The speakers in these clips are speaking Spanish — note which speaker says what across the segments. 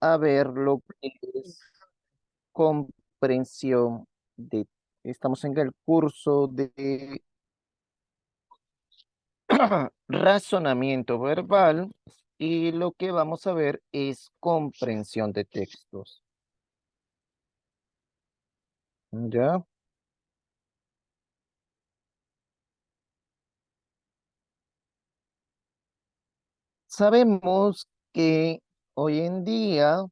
Speaker 1: a ver lo que es comprensión de, estamos en el curso de razonamiento verbal y lo que vamos a ver es comprensión de textos. ¿Ya? Sabemos que hoy en día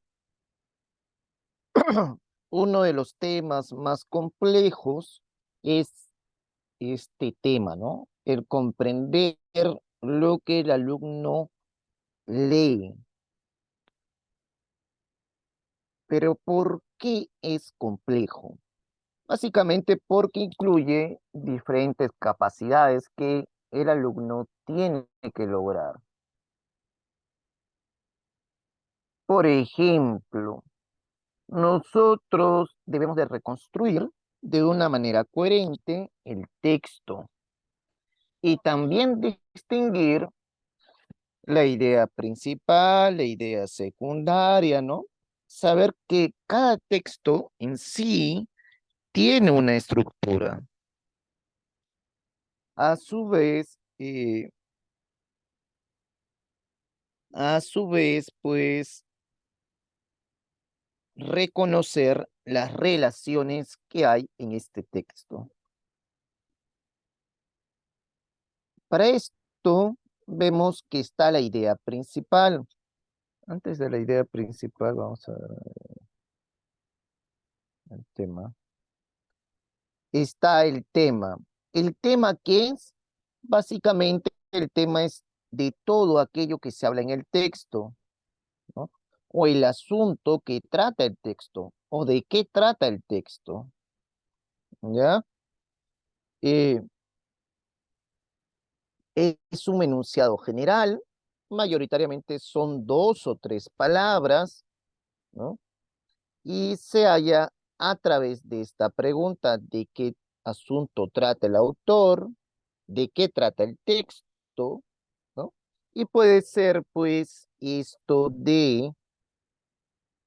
Speaker 1: uno de los temas más complejos es este tema, ¿no? El comprender lo que el alumno lee. Pero ¿por qué es complejo? Básicamente porque incluye diferentes capacidades que el alumno tiene que lograr. Por ejemplo, nosotros debemos de reconstruir de una manera coherente el texto y también distinguir la idea principal, la idea secundaria, ¿no? Saber que cada texto en sí tiene una estructura. A su vez, pues, reconocer las relaciones que hay en este texto. Para esto, vemos que está la idea principal. Antes de la idea principal, vamos a ver el tema. Está el tema. ¿El tema qué es? Básicamente, el tema es de todo aquello que se habla en el texto, ¿no? O el asunto que trata el texto, o de qué trata el texto, ¿ya? Eh, es un enunciado general, mayoritariamente son dos o tres palabras, ¿no? Y se halla a través de esta pregunta de qué asunto trata el autor, de qué trata el texto, ¿no? Y puede ser, pues, esto de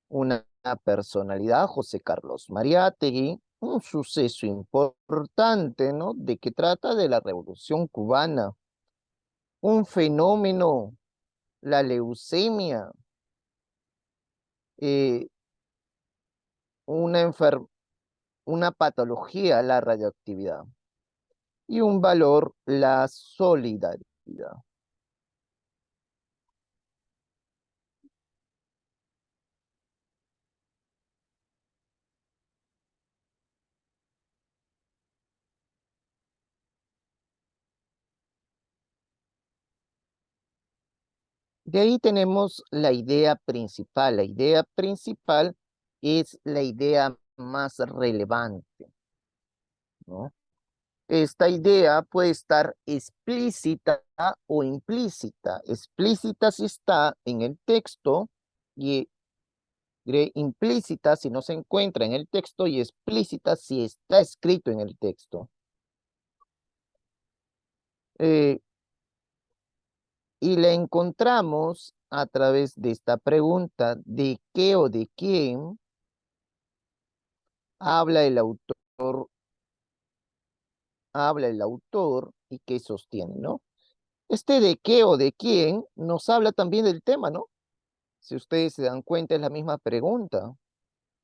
Speaker 1: una personalidad, José Carlos Mariátegui, un suceso importante, ¿no? De que trata de la Revolución Cubana, un fenómeno, la leucemia, eh, una una patología, la radioactividad, y un valor, la solidaridad. De ahí tenemos la idea principal. La idea principal es la idea más relevante, ¿no? Esta idea puede estar explícita o implícita. Explícita si está en el texto y implícita si no se encuentra en el texto y explícita si está escrito en el texto. Eh, y la encontramos a través de esta pregunta: ¿de qué o de quién habla el autor? Habla el autor y qué sostiene, ¿no? Este de qué o de quién nos habla también del tema, ¿no? Si ustedes se dan cuenta, es la misma pregunta.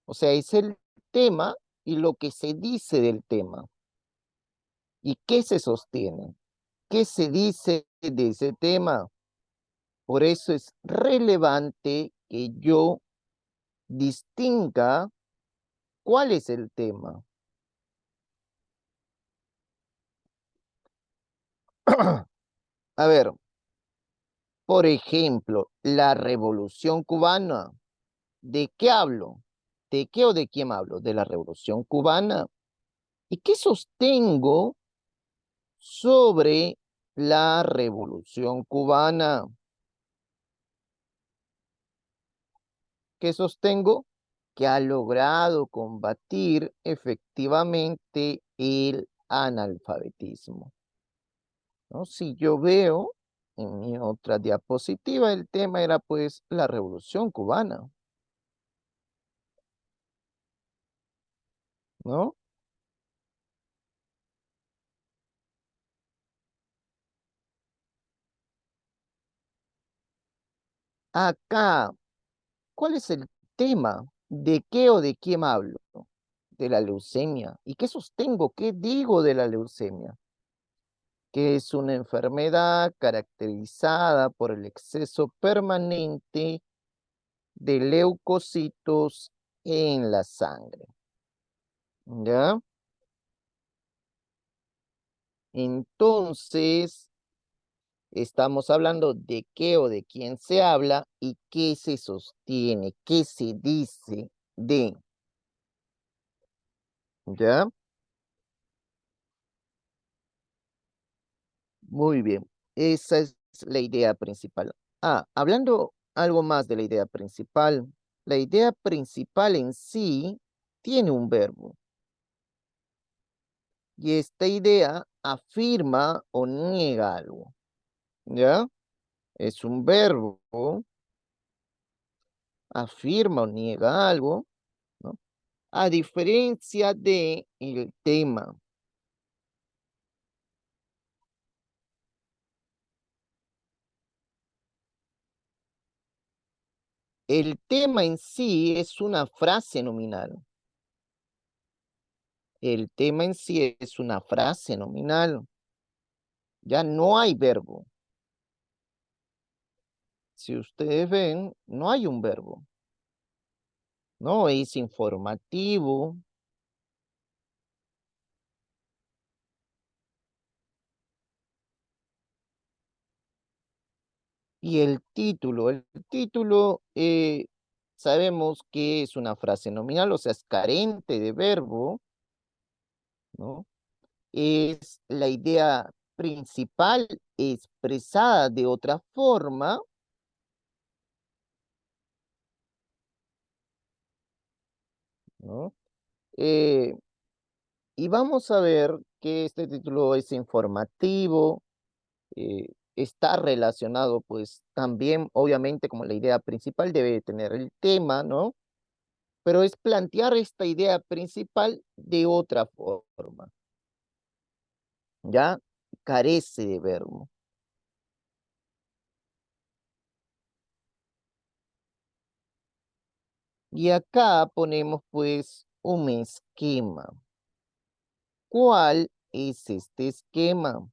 Speaker 1: O sea, es el tema y lo que se dice del tema. ¿Y qué se sostiene? ¿Qué se dice de ese tema? Por eso es relevante que yo distinga cuál es el tema. A ver, por ejemplo, la Revolución Cubana. ¿De qué hablo? ¿De qué o de quién hablo? De la Revolución Cubana. ¿Y qué sostengo sobre la Revolución Cubana? ¿Qué sostengo? Que ha logrado combatir efectivamente el analfabetismo, ¿no? Si yo veo en mi otra diapositiva, el tema era pues la Revolución Cubana. ¿no? Acá, ¿cuál es el tema? ¿De qué o de quién hablo? De la leucemia. ¿Y qué sostengo? ¿Qué digo de la leucemia? Que es una enfermedad caracterizada por el exceso permanente de leucocitos en la sangre. ¿Ya? Entonces, estamos hablando de qué o de quién se habla y qué se sostiene, qué se dice de. ¿Ya? Muy bien. Esa es la idea principal. Hablando algo más de la idea principal en sí tiene un verbo y esta idea afirma o niega algo, ¿ya? Es un verbo, afirma o niega algo, ¿no? A diferencia de el tema. El tema en sí es una frase nominal. El tema en sí es una frase nominal. Ya no hay verbo. Si ustedes ven, no hay un verbo. No es informativo. Y el título sabemos que es una frase nominal, o sea, es carente de verbo, ¿no? Es la idea principal expresada de otra forma, ¿no? Eh, y vamos a ver que este título es informativo, está relacionado, pues también, obviamente, como la idea principal debe tener el tema, ¿no? Pero es plantear esta idea principal de otra forma, ¿ya? Carece de verbo. Y acá ponemos, pues, un esquema. ¿Cuál es este esquema?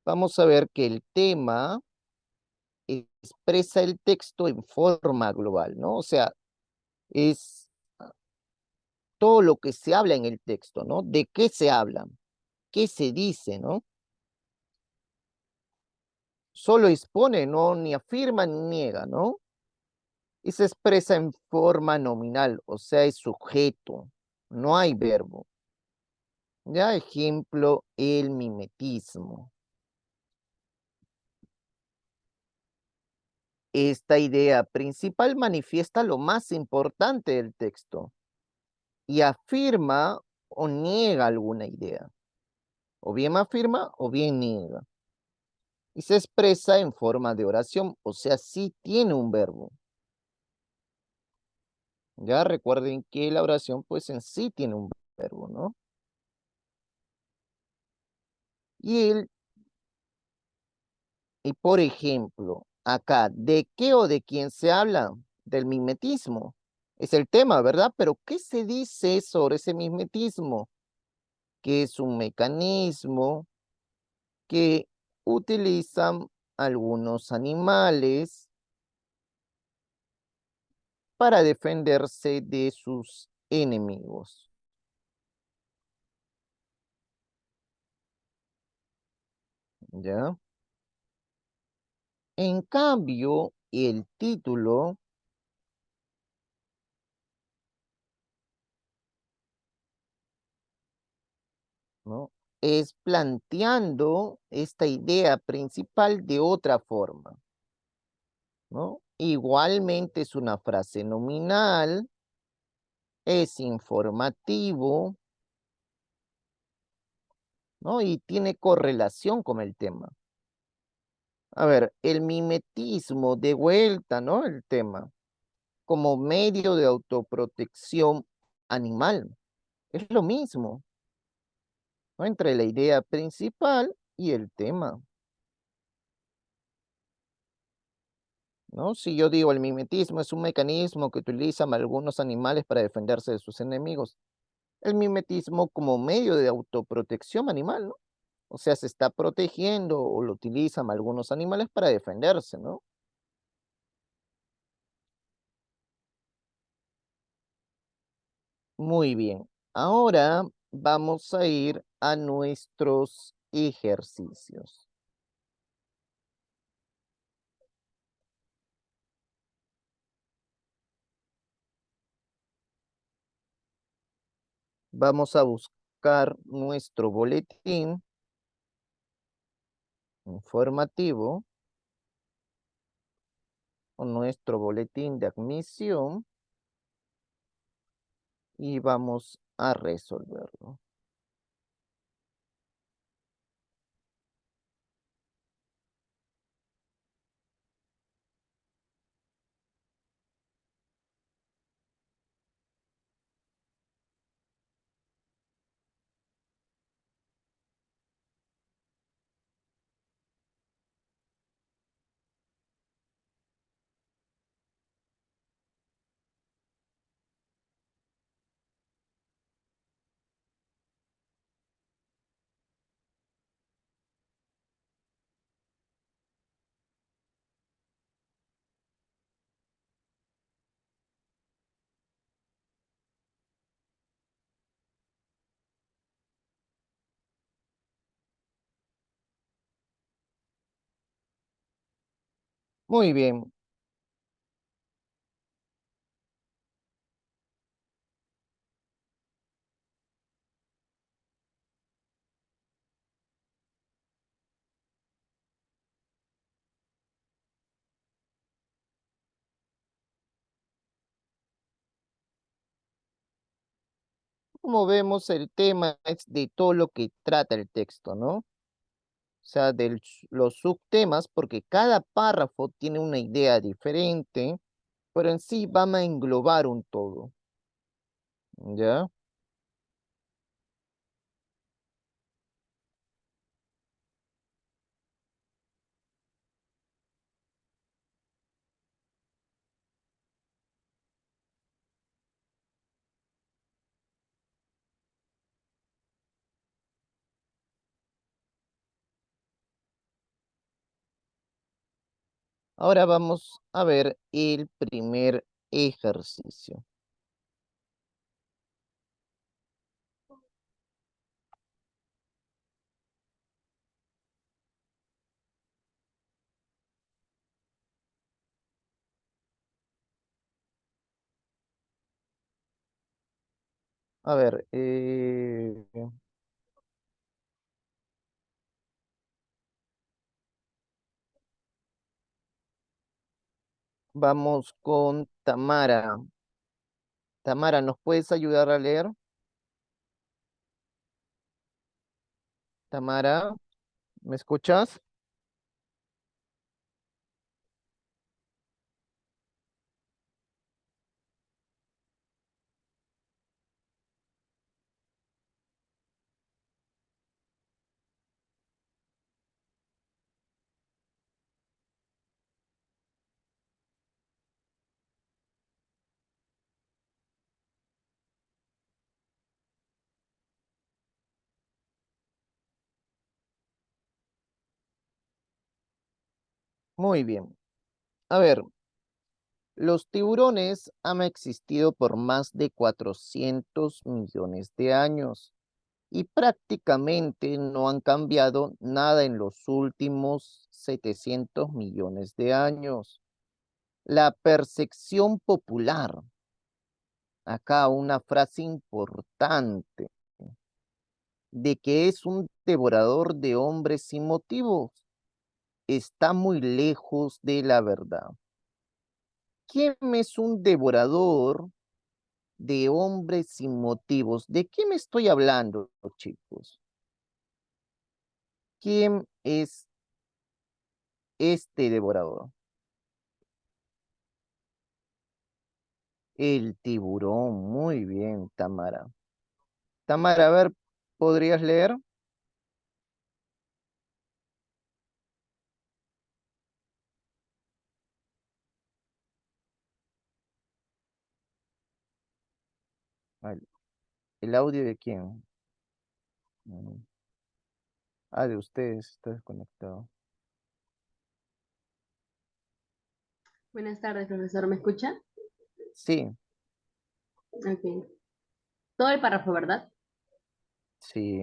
Speaker 1: Vamos a ver que el tema expresa el texto en forma global, ¿no? O sea, es todo lo que se habla en el texto, ¿no? ¿De qué se habla? ¿Qué se dice, no? Solo expone, ¿no? Ni afirma ni niega, ¿no? Y se expresa en forma nominal, o sea, es sujeto, no hay verbo. Ya, ejemplo, el mimetismo. Esta idea principal manifiesta lo más importante del texto y afirma o niega alguna idea. O bien afirma o bien niega. Y se expresa en forma de oración, o sea, sí tiene un verbo. Ya recuerden que la oración pues en sí tiene un verbo, ¿no? Y, el, y por ejemplo, acá, ¿de qué o de quién se habla? Del mimetismo. Es el tema, ¿verdad? Pero ¿qué se dice sobre ese mimetismo? Que es un mecanismo que utilizan algunos animales para defenderse de sus enemigos. ¿Ya? En cambio, el título, ¿no? Es planteando esta idea principal de otra forma, ¿no? Igualmente es una frase nominal, es informativo, ¿no? Y tiene correlación con el tema. A ver, el mimetismo, de vuelta, ¿no? El tema. como medio de autoprotección animal. Es lo mismo, ¿no? Entre la idea principal y el tema, ¿no? Si yo digo el mimetismo es un mecanismo que utilizan algunos animales para defenderse de sus enemigos, el mimetismo como medio de autoprotección animal, ¿no? O sea, se está protegiendo o lo utilizan algunos animales para defenderse, ¿no? Muy bien. Ahora vamos a ir a nuestros ejercicios. Vamos a buscar nuestro boletín informativo o nuestro boletín de admisión y vamos a resolverlo. Muy bien. Como vemos, el tema es de todo lo que trata el texto, ¿no? O sea, de los subtemas, porque cada párrafo tiene una idea diferente, pero en sí van a englobar un todo, ¿ya? Ahora vamos a ver el primer ejercicio. A ver, vamos con Tamara. Tamara, ¿nos puedes ayudar a leer? Tamara, ¿me escuchas? Muy bien. A ver, los tiburones han existido por más de 400 millones de años y prácticamente no han cambiado nada en los últimos 700 millones de años. La percepción popular, acá una frase importante, de que es un devorador de hombres sin motivos, está muy lejos de la verdad. ¿Quién es un devorador de hombres sin motivos? ¿De qué me estoy hablando, chicos? ¿Quién es este devorador? El tiburón, muy bien, Tamara. Tamara, a ver, ¿podrías leer? Al- ¿El audio de quién? Mm. Ah, de ustedes, está desconectado.
Speaker 2: Buenas tardes, profesor. ¿Me escucha?
Speaker 1: Sí,
Speaker 2: Ok. Todo el párrafo, ¿verdad?
Speaker 1: sí,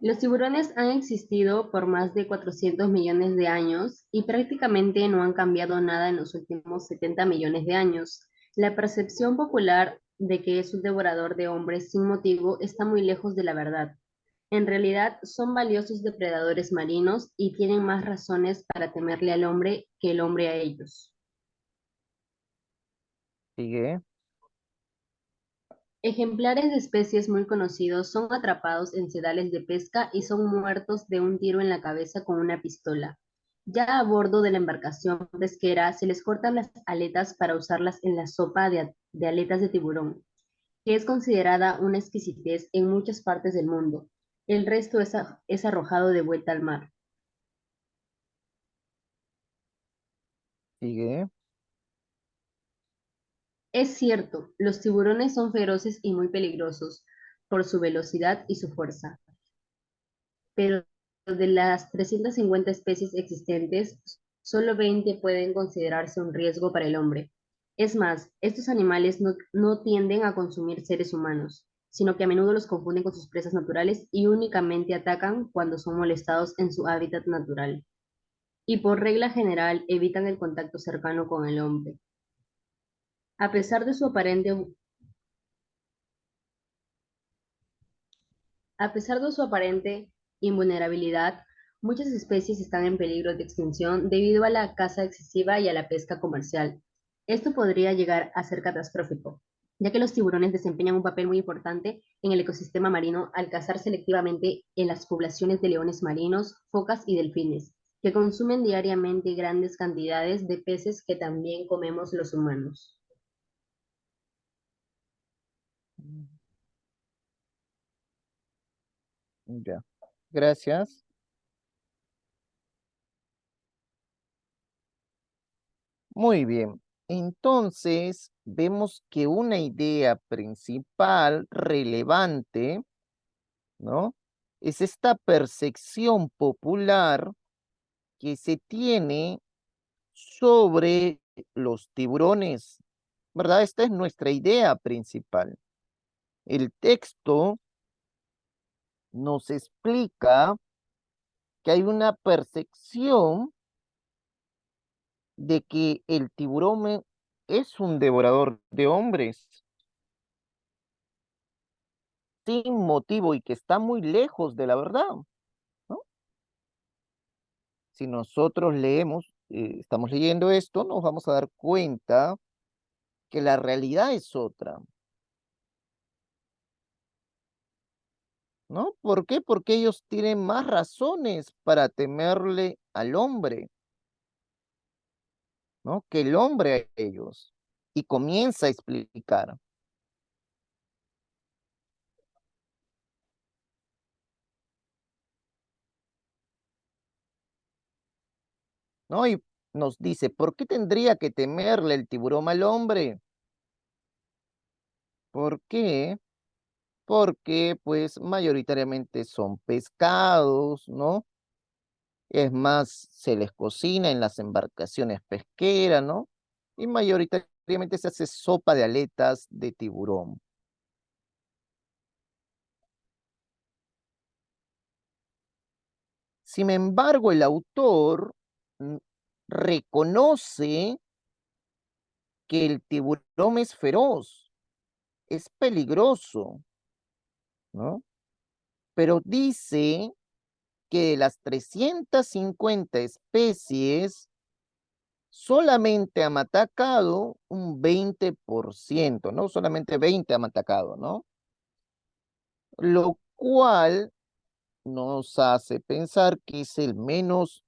Speaker 2: Los tiburones han existido por más de 400 millones de años y prácticamente no han cambiado nada en los últimos 70 millones de años. La percepción popular de que es un devorador de hombres sin motivo está muy lejos de la verdad. En realidad, son valiosos depredadores marinos y tienen más razones para temerle al hombre que el hombre a ellos.
Speaker 1: sigue.
Speaker 2: Ejemplares de especies muy conocidos son atrapados en sedales de pesca y son muertos de un tiro en la cabeza con una pistola. Ya a bordo de la embarcación pesquera se les cortan las aletas para usarlas en la sopa de aletas de tiburón, que es considerada una exquisitez en muchas partes del mundo. El resto es arrojado de vuelta al mar.
Speaker 1: Sigue.
Speaker 2: Es cierto, los tiburones son feroces y muy peligrosos por su velocidad y su fuerza, pero de las 350 especies existentes, solo 20 pueden considerarse un riesgo para el hombre. Es más, estos animales no tienden a consumir seres humanos, sino que a menudo los confunden con sus presas naturales y únicamente atacan cuando son molestados en su hábitat natural. Y por regla general evitan el contacto cercano con el hombre. A pesar de su aparente A pesar de su aparente invulnerabilidad, muchas especies están en peligro de extinción debido a la caza excesiva y a la pesca comercial. Esto podría llegar a ser catastrófico, ya que los tiburones desempeñan un papel muy importante en el ecosistema marino al cazar selectivamente en las poblaciones de leones marinos, focas y delfines, que consumen diariamente grandes cantidades de peces que también comemos los humanos.
Speaker 1: Ya. Gracias. Muy bien. Entonces, vemos que una idea principal, relevante, ¿no? Es esta percepción popular que se tiene sobre los tiburones, ¿verdad? Esta es nuestra idea principal. El texto nos explica que hay una percepción de que el tiburón es un devorador de hombres sin motivo y que está muy lejos de la verdad, ¿no? Si nosotros leemos, estamos leyendo esto, nos vamos a dar cuenta que la realidad es otra, ¿no? ¿Por qué? Porque ellos tienen más razones para temerle al hombre, ¿no? Que el hombre a ellos. Y comienza a explicar, ¿no? Y nos dice, ¿por qué tendría que temerle el tiburón al hombre? ¿Por qué? Porque pues mayoritariamente son pescados, ¿no? Es más, se les cocina en las embarcaciones pesqueras, ¿no? Y mayoritariamente se hace sopa de aletas de tiburón. Sin embargo, el autor mm, reconoce que el tiburón es feroz, es peligroso, ¿no? Pero dice que de las 350 especies, solamente han atacado un 20%, ¿no? Solamente 20 han atacado, ¿no? Lo cual nos hace pensar que es el menos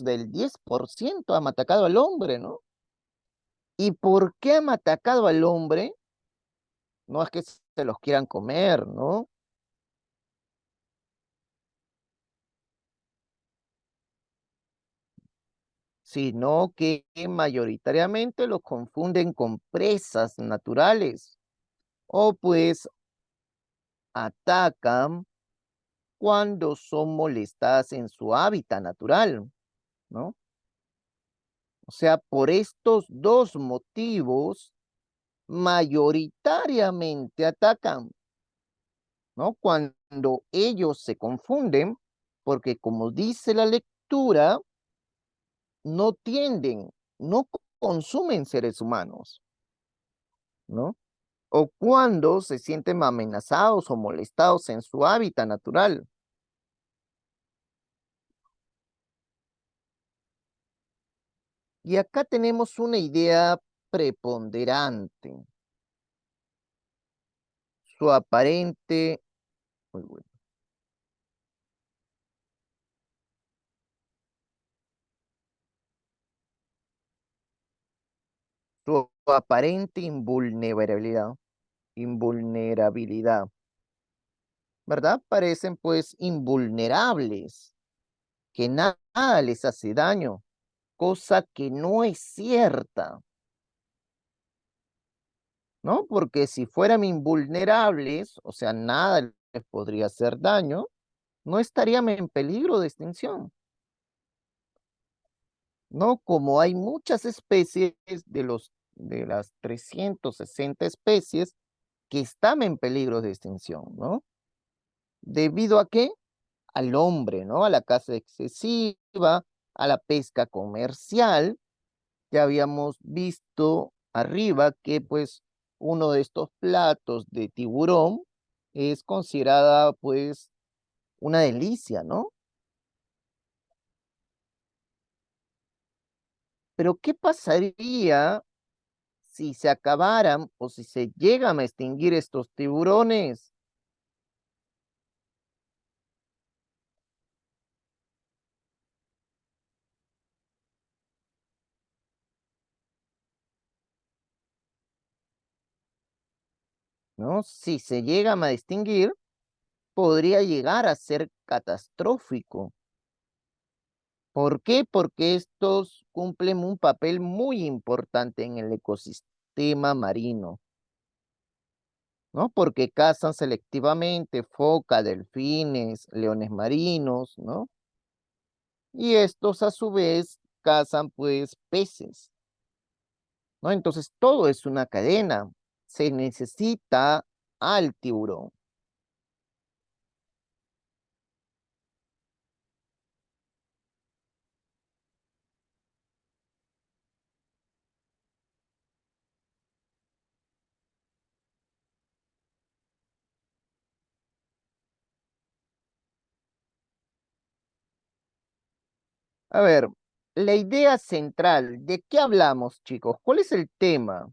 Speaker 1: del 10% han atacado al hombre, ¿no? ¿Y por qué han atacado al hombre? No es que se los quieran comer, ¿no? Sino que mayoritariamente los confunden con presas naturales o pues atacan cuando son molestadas en su hábitat natural, ¿no? O sea, por estos dos motivos, mayoritariamente atacan, ¿no? Cuando ellos se confunden, porque como dice la lectura, no tienden, no consumen seres humanos, ¿no? O cuando se sienten amenazados o molestados en su hábitat natural. Y acá tenemos una idea preponderante. Su aparente, muy bueno, su aparente invulnerabilidad, ¿verdad? Parecen pues invulnerables, que nada les hace daño, cosa que no es cierta, ¿no? Porque si fueran invulnerables, o sea, nada les podría hacer daño, no estarían en peligro de extinción, ¿no? Como hay muchas especies de las 360 especies que están en peligro de extinción, ¿no? ¿Debido a qué? Al hombre, ¿no? A la caza excesiva, a la pesca comercial. Ya habíamos visto arriba que pues uno de estos platos de tiburón es considerada pues una delicia, ¿no? Pero ¿qué pasaría si se acabaran o si se llegan a extinguir estos tiburones? ¿No? Si se llegan a extinguir, podría llegar a ser catastrófico. ¿Por qué? Porque estos cumplen un papel muy importante en el ecosistema marino, ¿no? Porque cazan selectivamente foca, delfines, leones marinos, ¿no? Y estos a su vez cazan pues peces, ¿no? Entonces todo es una cadena. Se necesita al tiburón. A ver, la idea central, ¿de qué hablamos, chicos? ¿Cuál es el tema?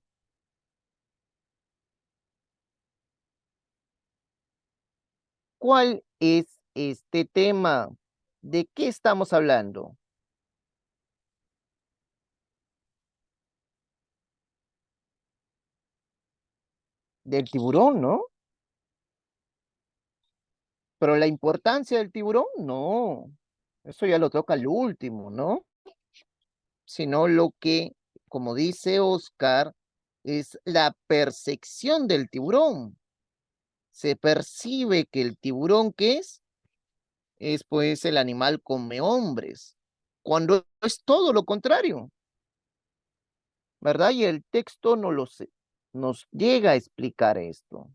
Speaker 1: ¿Cuál es este tema? ¿De qué estamos hablando? Del tiburón, ¿no? Pero la importancia del tiburón, no. Eso ya lo toca el último, ¿no? Sino lo que, como dice Oscar, es la percepción del tiburón. Se percibe que el tiburón, ¿qué es? Es pues el animal come hombres, cuando es todo lo contrario, ¿verdad? Y el texto nos llega a explicar esto.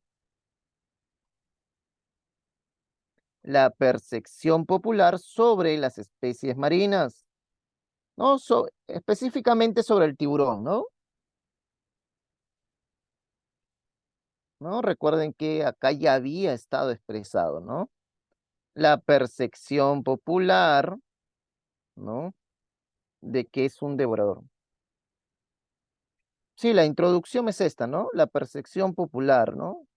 Speaker 1: La percepción popular sobre las especies marinas, ¿no? Específicamente sobre el tiburón, ¿no? ¿No? Recuerden que acá ya había estado expresado, ¿no? La percepción popular, ¿no? De que es un devorador. Sí, la introducción es esta, ¿no? La percepción popular, ¿no?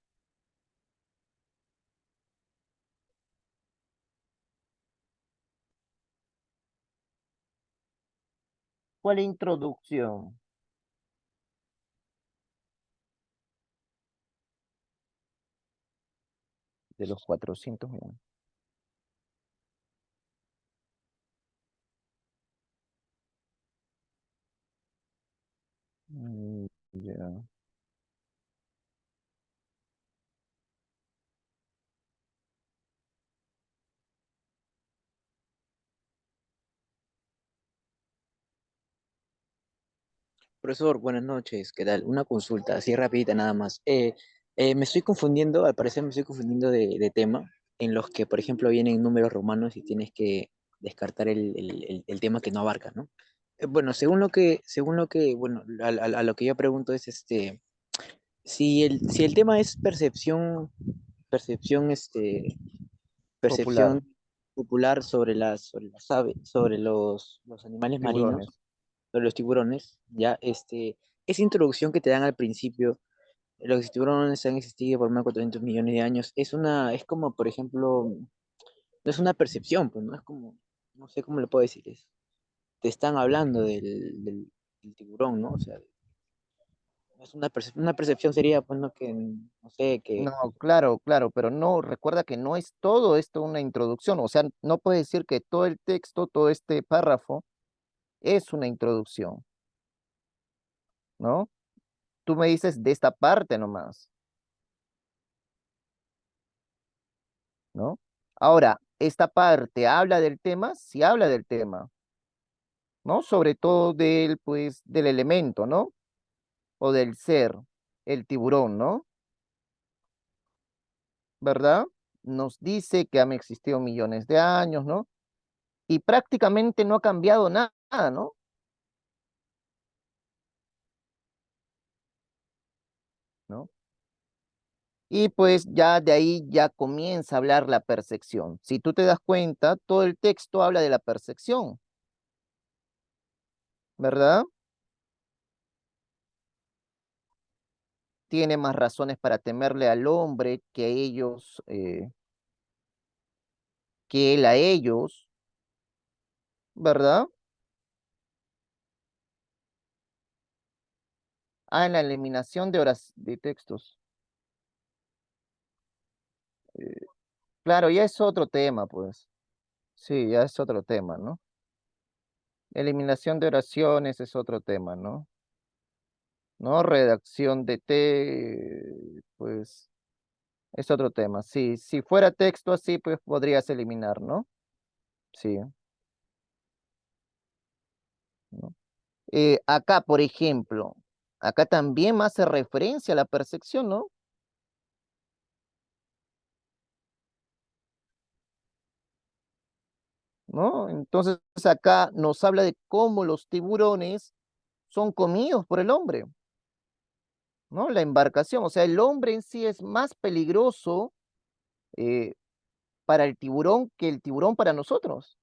Speaker 1: ¿Cuál introducción? de los 400 millones. Ya.
Speaker 3: Profesor, buenas noches, ¿qué tal? Una consulta, así rapidita nada más. Me estoy confundiendo, al parecer me estoy confundiendo de tema, en los que, por ejemplo, vienen números romanos y tienes que descartar el tema que no abarca, ¿no? Bueno, bueno, a lo que yo pregunto es, si el tema es percepción,
Speaker 1: Popular,
Speaker 3: percepción popular sobre las aves, sobre los animales marinos,
Speaker 1: tiburones.
Speaker 3: sobre los tiburones, ya, esa introducción que te dan al principio, los tiburones han existido por más de 400 millones de años, es como, por ejemplo, no es una percepción, pues, no es como, no sé cómo le puedo decir, te están hablando del tiburón, ¿no? O sea, es una percepción sería, pues, no, que, no sé,
Speaker 1: No, claro, claro, pero no, recuerda que no es todo esto una introducción, o sea, no puedes decir que todo el texto, todo este párrafo es una introducción, ¿no? Tú me dices de esta parte nomás, ¿no? Ahora, esta parte habla del tema, sí habla del tema, ¿no? Sobre todo del, pues, del elemento, ¿no? O del ser, el tiburón, ¿no? ¿Verdad? Nos dice que han existido millones de años, ¿no? Y prácticamente no ha cambiado nada, ¿no? ¿No? Y pues ya de ahí ya comienza a hablar la percepción. Si tú te das cuenta, todo el texto habla de la percepción, ¿verdad? Tiene más razones para temerle al hombre que ellos, que él a ellos, ¿verdad? Ah, en la eliminación de horas de textos. Eh, claro, ya es otro tema, pues. Sí, ya es otro tema, ¿no? Eliminación de oraciones es otro tema, ¿no? ¿No? Redacción de pues es otro tema. Sí, si fuera texto así, pues podrías eliminar, ¿no? Sí, ¿no? Acá, por ejemplo, acá también me hace referencia a la percepción, ¿no? ¿No? Entonces acá nos habla de cómo los tiburones son comidos por el hombre, ¿no? La embarcación, o sea, el hombre en sí es más peligroso eh, para el tiburón que el tiburón para nosotros.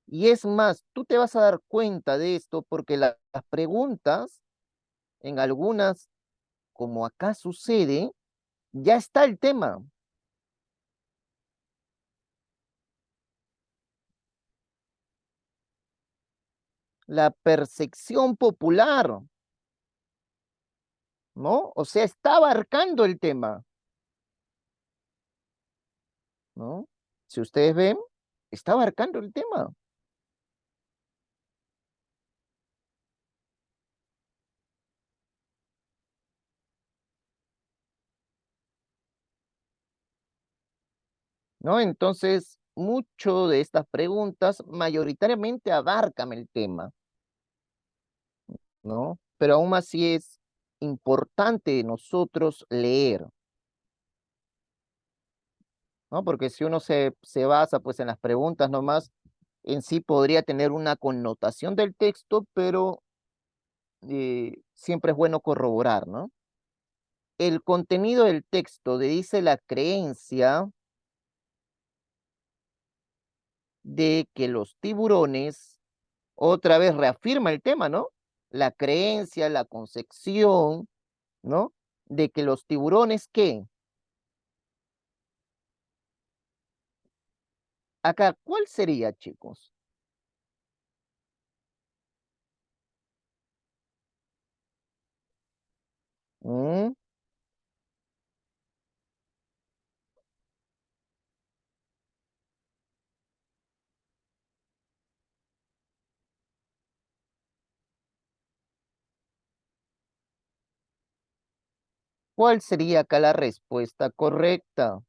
Speaker 1: Y es más, tú te vas a dar cuenta de esto porque las preguntas, en algunas, como acá sucede, ya está el tema. La percepción popular, ¿no? O sea, está abarcando el tema, ¿no? Si ustedes ven, está abarcando el tema, ¿no? Entonces, mucho de estas preguntas mayoritariamente abarcan el tema, ¿no? Pero aún así es importante nosotros leer, ¿no? Porque si uno se basa pues en las preguntas nomás, en sí podría tener una connotación del texto, pero siempre es bueno corroborar, ¿no? El contenido del texto dice la creencia de que los tiburones, otra vez reafirma el tema, ¿no? La creencia, la concepción, ¿no? De que los tiburones, ¿qué? Acá, ¿cuál sería, chicos? ¿Mm? ¿Cuál sería acá la respuesta correcta?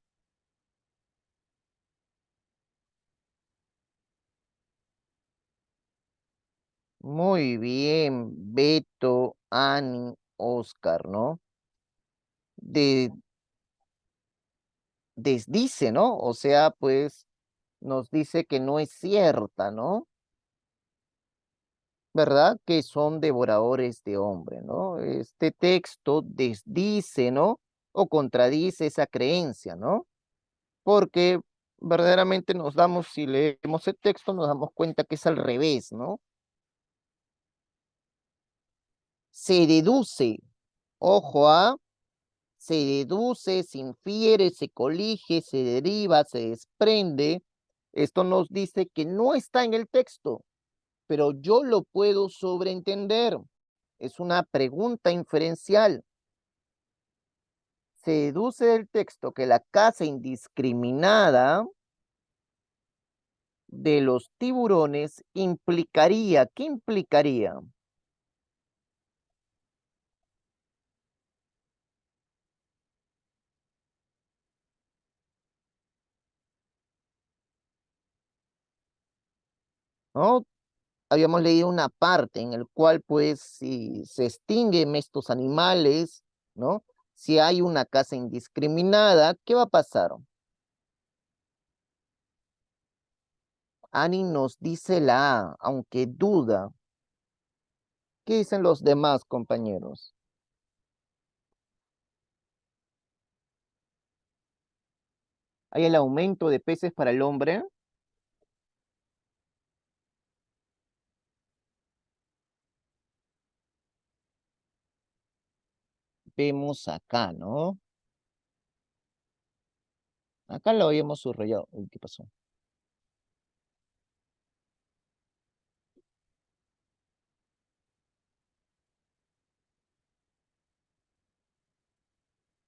Speaker 1: Muy bien, Beto, Ani, Oscar, ¿no? De, Desdice, ¿no? O sea, pues nos dice que no es cierta, ¿no? ¿Verdad? Que son devoradores de hombre, ¿no? Este texto desdice, ¿no? O contradice esa creencia, ¿no? Porque verdaderamente si leemos el texto, nos damos cuenta que es al revés, ¿no? Se deduce, ojo se deduce, se infiere, se colige, se deriva, se desprende. Esto nos dice que no está en el texto, pero yo lo puedo sobreentender. Es una pregunta inferencial. Se deduce del texto que la caza indiscriminada de los tiburones implicaría, ¿qué implicaría? ¿No? Habíamos leído una parte en el cual, pues, si se extinguen estos animales, ¿no? Si hay una caza indiscriminada, ¿qué va a pasar? Ani nos dice la A, aunque duda. ¿Qué dicen los demás compañeros? ¿Hay el aumento de peces para el hombre? Vemos acá, ¿no? Acá lo habíamos subrayado. Uy, ¿qué pasó?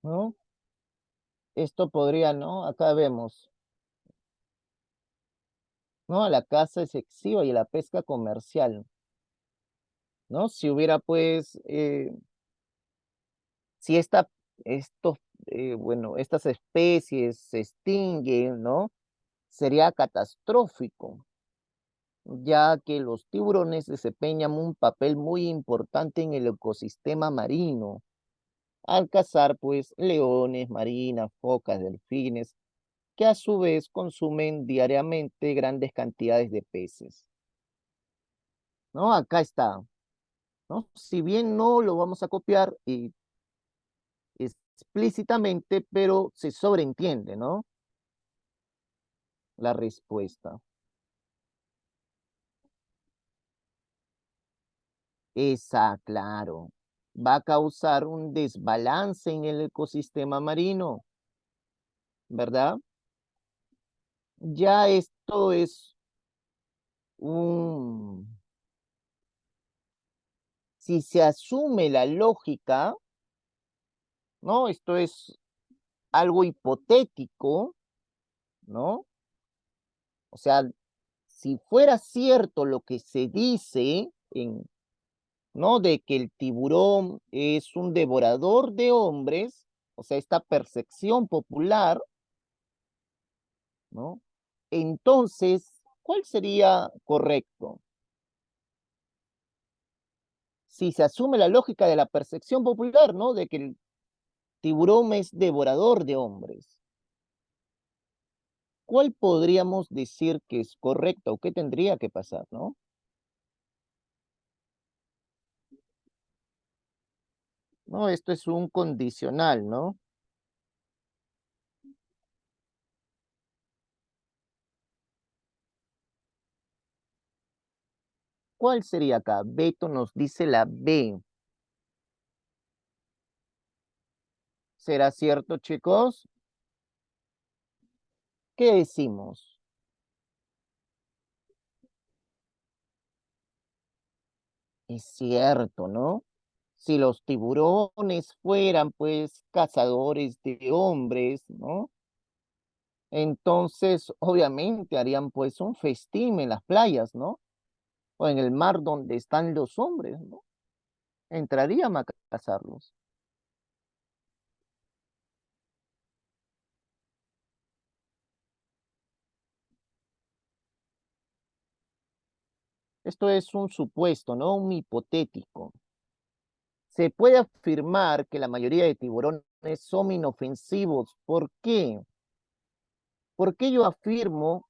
Speaker 1: ¿No? Esto podría, ¿no? Acá vemos, ¿no? La caza excesiva y la pesca comercial, ¿no? Si hubiera, pues, si bueno, estas especies se extinguen, ¿no? Sería catastrófico, ya que los tiburones desempeñan un papel muy importante en el ecosistema marino, al cazar, pues, leones, marinas, focas, delfines, que a su vez consumen diariamente grandes cantidades de peces, ¿no? Acá está, ¿no? Si bien no lo vamos a copiar explícitamente, pero se sobreentiende, ¿no? La respuesta. Esa, claro, va a causar un desbalance en el ecosistema marino, ¿verdad? Ya esto es un... Si se asume la lógica, ¿no? Esto es algo hipotético, ¿no? O sea, si fuera cierto lo que se dice ¿no? De que el tiburón es un devorador de hombres, o sea, esta percepción popular, ¿no? Entonces, ¿cuál sería correcto? Si se asume la lógica de la percepción popular, ¿no? De que el tiburón es devorador de hombres. ¿Cuál podríamos decir que es correcto o qué tendría que pasar, no? No, esto es un condicional, ¿no? ¿Cuál sería acá? Beto nos dice la B. ¿Será cierto, chicos? ¿Qué decimos? Es cierto, ¿no? Si los tiburones fueran, pues, cazadores de hombres, ¿no? Entonces, obviamente, harían, pues, un festín en las playas, ¿no? O en el mar donde están los hombres, ¿no? Entrarían a cazarlos. Esto es un supuesto, ¿no? Un hipotético. Se puede afirmar que la mayoría de tiburones son inofensivos. ¿Por qué? ¿Por qué yo afirmo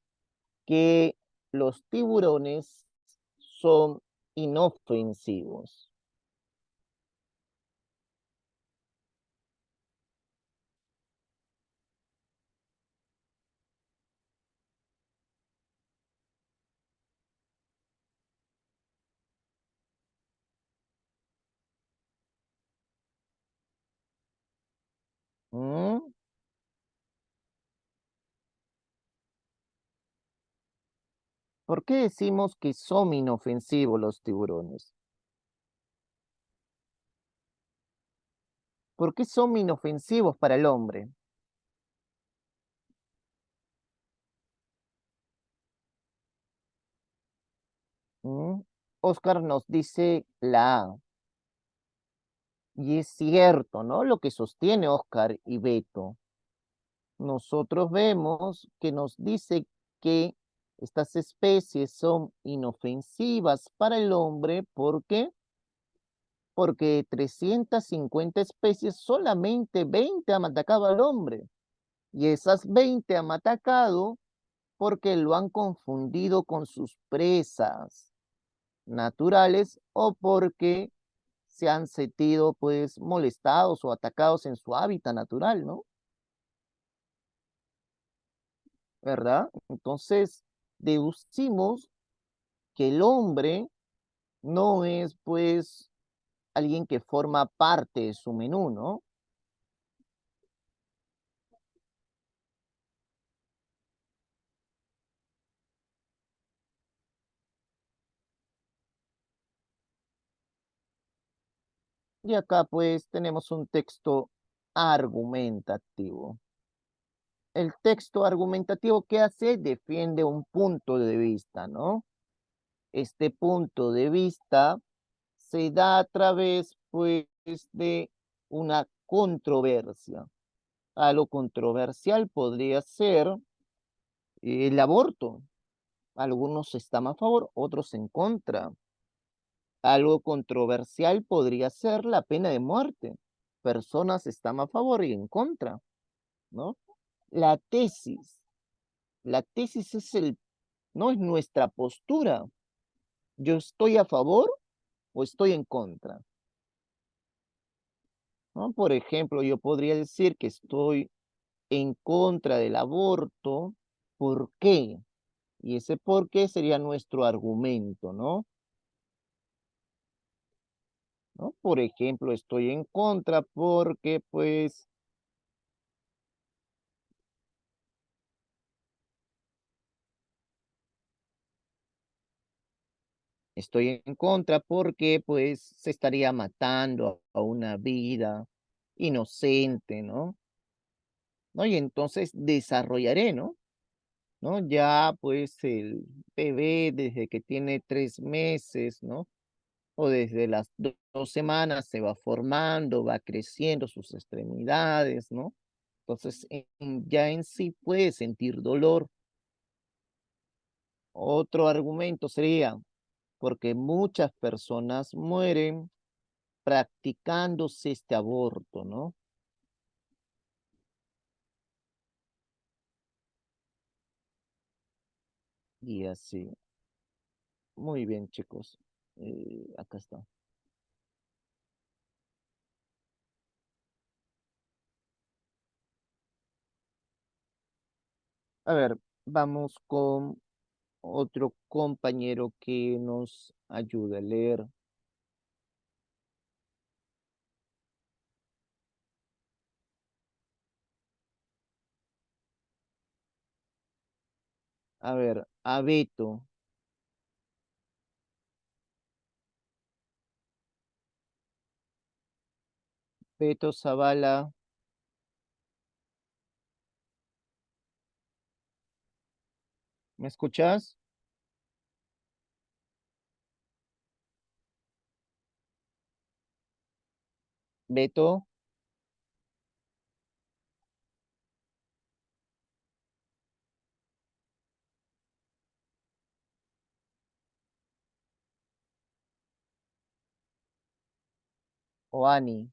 Speaker 1: que los tiburones son inofensivos? ¿Mm? ¿Por qué decimos que son inofensivos los tiburones? ¿Por qué son inofensivos para el hombre? ¿Mm? Oscar nos dice la A. Y es cierto, ¿no? Lo que sostiene Oscar y Beto. Nosotros vemos que nos dice que estas especies son inofensivas para el hombre. ¿Por qué? Porque de 350 especies, solamente 20 han atacado al hombre. Y esas 20 han atacado porque lo han confundido con sus presas naturales o porque se han sentido pues molestados o atacados en su hábitat natural, ¿no? ¿Verdad? Entonces, deducimos que el hombre no es pues alguien que forma parte de su menú, ¿no? Y acá pues tenemos un texto argumentativo. El texto argumentativo, ¿qué hace? Defiende un punto de vista, ¿no? Este punto de vista se da a través, pues, de una controversia. Algo controversial podría ser el aborto. Algunos están a favor, otros en contra. Algo controversial podría ser la pena de muerte. Personas están a favor y en contra, ¿no? La tesis. La tesis es no es nuestra postura. Yo estoy a favor o estoy en contra, ¿no? Por ejemplo, yo podría decir que estoy en contra del aborto. ¿Por qué? Y ese por qué sería nuestro argumento, ¿no? ¿No? Por ejemplo, estoy en contra porque, pues, estoy en contra porque, pues, se estaría matando a una vida inocente, ¿no? ¿No? Y entonces desarrollaré, ¿no? ¿No? Ya, pues, el bebé desde que tiene 3 meses, ¿no? O desde las 2 semanas se va formando, va creciendo sus extremidades, ¿no? Entonces, ya en sí puede sentir dolor. Otro argumento sería, porque muchas personas mueren practicándose este aborto, ¿no? Y así. Muy bien, chicos. Acá está. A ver, vamos con otro compañero que nos ayude a leer. A ver, a Beto. Beto Zavala, ¿me escuchas? Beto, o Ani.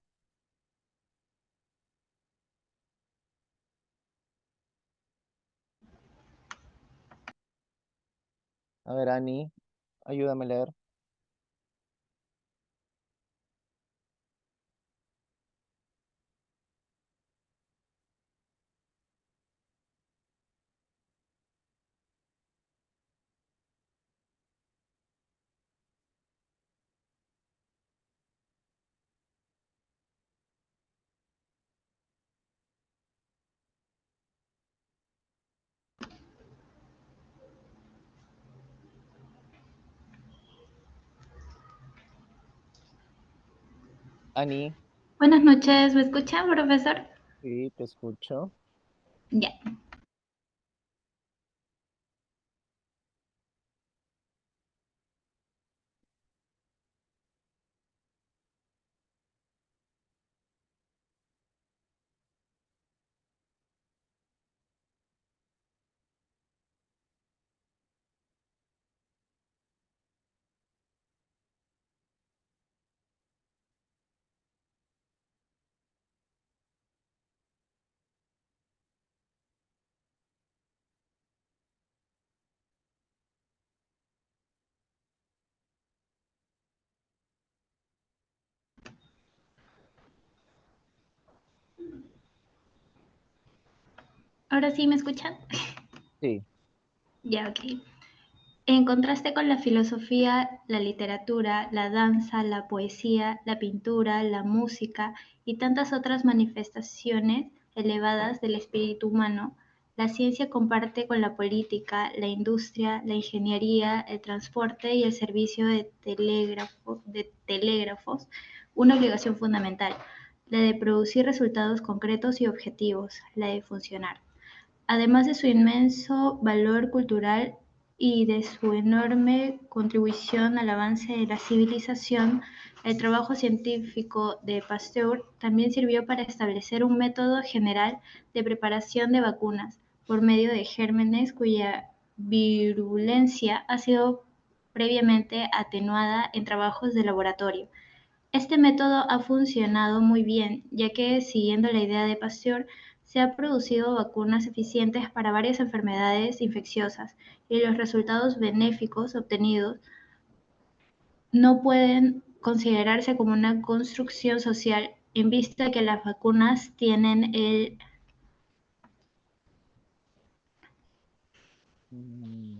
Speaker 1: A ver, Ani, ayúdame a leer. Ani,
Speaker 4: Buenas noches, ¿me escucha, profesor?
Speaker 1: sí, te escucho.
Speaker 4: Ya. Ahora sí, ¿me escuchan?
Speaker 1: Sí.
Speaker 4: Ya, ok. En contraste con la filosofía, la literatura, la danza, la poesía, la pintura, la música y tantas otras manifestaciones elevadas del espíritu humano, la ciencia comparte con la política, la industria, la ingeniería, el transporte y el servicio de telégrafos una obligación fundamental, la de producir resultados concretos y objetivos, la de funcionar. Además de su inmenso valor cultural y de su enorme contribución al avance de la civilización, el trabajo científico de Pasteur también sirvió para establecer un método general de preparación de vacunas por medio de gérmenes cuya virulencia ha sido previamente atenuada en trabajos de laboratorio. Este método ha funcionado muy bien, ya que, siguiendo la idea de Pasteur, se han producido vacunas eficientes para varias enfermedades infecciosas y los resultados benéficos obtenidos no pueden considerarse como una construcción social en vista que las vacunas
Speaker 1: Mm,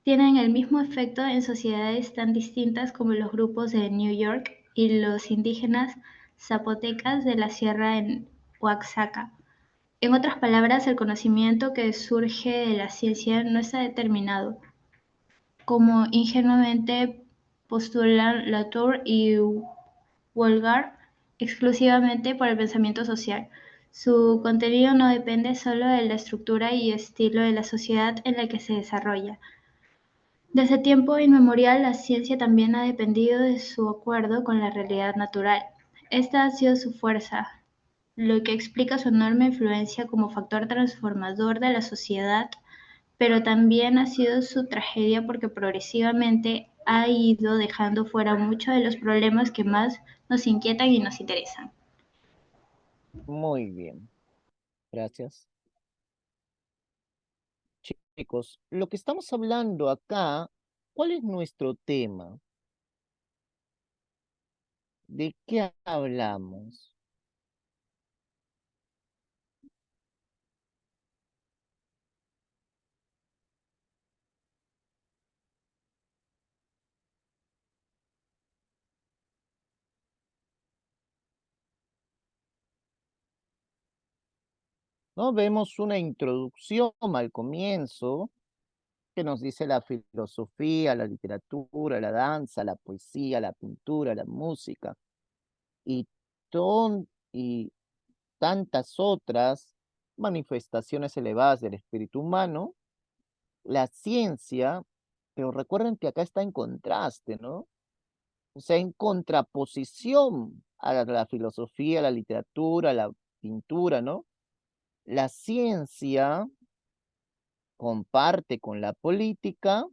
Speaker 4: tienen el mismo efecto en sociedades tan distintas como los grupos de New York y los indígenas zapotecas de la sierra en Oaxaca. En otras palabras, el conocimiento que surge de la ciencia no está determinado, como ingenuamente postulan Latour y Woolgar, exclusivamente por el pensamiento social. Su contenido no depende solo de la estructura y estilo de la sociedad en la que se desarrolla. Desde tiempo inmemorial, la ciencia también ha dependido de su acuerdo con la realidad natural. Esta ha sido su fuerza, lo que explica su enorme influencia como factor transformador de la sociedad, pero también ha sido su tragedia porque progresivamente ha ido dejando fuera muchos de los problemas que más nos inquietan y nos interesan.
Speaker 1: muy bien, gracias. Chicos, lo que estamos hablando acá, ¿cuál es nuestro tema? ¿De qué hablamos? ¿No? Vemos una introducción al comienzo que nos dice la filosofía, la literatura, la danza, la poesía, la pintura, la música y, y tantas otras manifestaciones elevadas del espíritu humano, la ciencia, pero recuerden que acá está en contraste, ¿no? O sea, en contraposición a la filosofía, la literatura, la pintura, ¿no? La ciencia comparte con la política